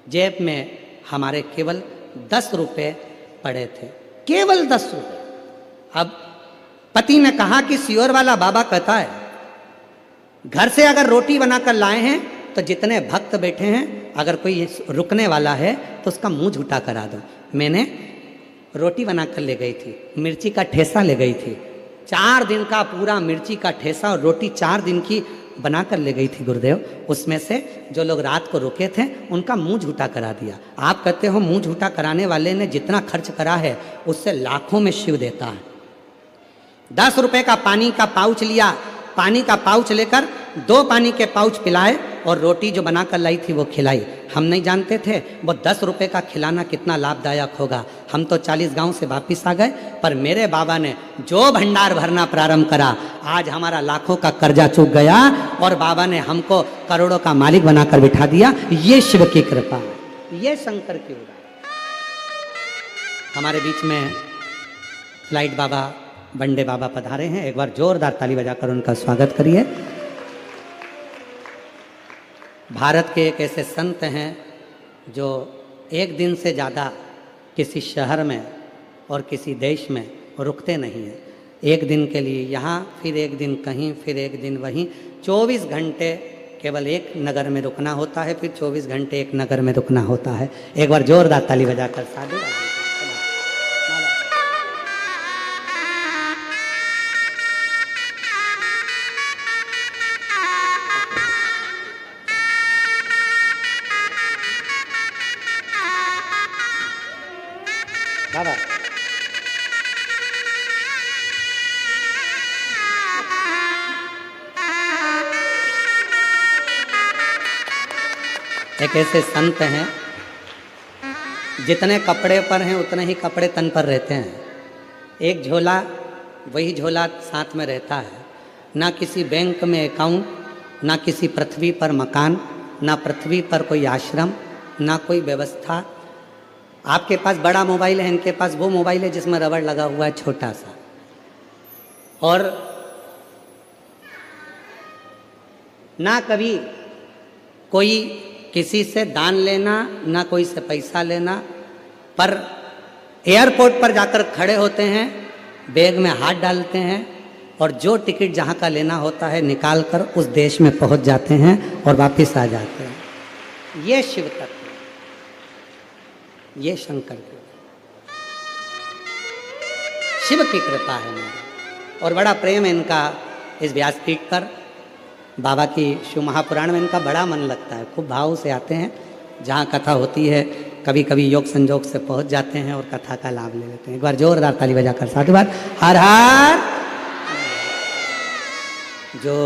जेब में हमारे केवल 10 रुपये पड़े थे, केवल 10 रुपये। अब पति ने कहा कि सियोर वाला बाबा कहता है घर से अगर रोटी बनाकर लाए हैं तो जितने भक्त बैठे हैं अगर कोई रुकने वाला है तो उसका मुंह झूठा करा दो। मैंने रोटी बनाकर ले गई थी, मिर्ची का ठेसा ले गई थी, 4 दिन का पूरा मिर्ची का ठेसा और रोटी 4 दिन की बनाकर ले गई थी। गुरुदेव उसमें से जो लोग रात को रुके थे उनका मुंह झूठा करा दिया। आप कहते हो मुंह झूठा कराने वाले ने जितना खर्च करा है उससे लाखों में शिव देता है। 10 रुपए का पानी का पाउच लिया, पानी का पाउच लेकर 2 पानी के पाउच पिलाए और रोटी जो बनाकर लाई थी वो खिलाई। हम नहीं जानते थे वो 10 रुपए का खिलाना कितना लाभदायक होगा। हम तो 40 गांव से वापिस आ गए, पर मेरे बाबा ने जो भंडार भरना प्रारंभ करा, आज हमारा लाखों का कर्जा चूक गया और बाबा ने हमको करोड़ों का मालिक बनाकर बिठा दिया। ये शिव की कृपा है, ये शंकर की उदाहरण। हमारे बीच में फ्लाइट बाबा, बंडे बाबा पधारे हैं। एक बार जोरदार ताली बजाकर उनका स्वागत करिए। भारत के एक ऐसे संत हैं जो एक दिन से ज़्यादा किसी शहर में और किसी देश में रुकते नहीं हैं। एक दिन के लिए यहाँ, फिर एक दिन कहीं, फिर एक दिन वहीं। 24 घंटे केवल एक नगर में रुकना होता है, फिर 24 घंटे एक नगर में रुकना होता है। एक बार जोरदार ताली बजाकर साधु बाबा। एक ऐसे संत हैं जितने कपड़े पर हैं उतने ही कपड़े तन पर रहते हैं। एक झोला वही झोला साथ में रहता है। ना किसी बैंक में अकाउंट, ना किसी पृथ्वी पर मकान, ना पृथ्वी पर कोई आश्रम, ना कोई व्यवस्था। आपके पास बड़ा मोबाइल है, इनके पास वो मोबाइल है जिसमें रबड़ लगा हुआ है छोटा सा। और ना कभी कोई किसी से दान लेना, ना कोई से पैसा लेना, पर एयरपोर्ट पर जाकर खड़े होते हैं, बैग में हाथ डालते हैं और जो टिकट जहाँ का लेना होता है निकाल कर उस देश में पहुँच जाते हैं और वापस आ जाते हैं। ये शिव तत्व, ये शंकर की, शिव की कृपा है मेरी। और बड़ा प्रेम है इनका इस व्यासपीठ पर। बाबा की शिव महापुराण में इनका बड़ा मन लगता है, खूब भाव से आते हैं। जहाँ कथा होती है कभी कभी योग संजोग से पहुँच जाते हैं और कथा का लाभ ले लेते हैं। एक बार जोरदार ताली बजाकर साधुवाद। हर हर जो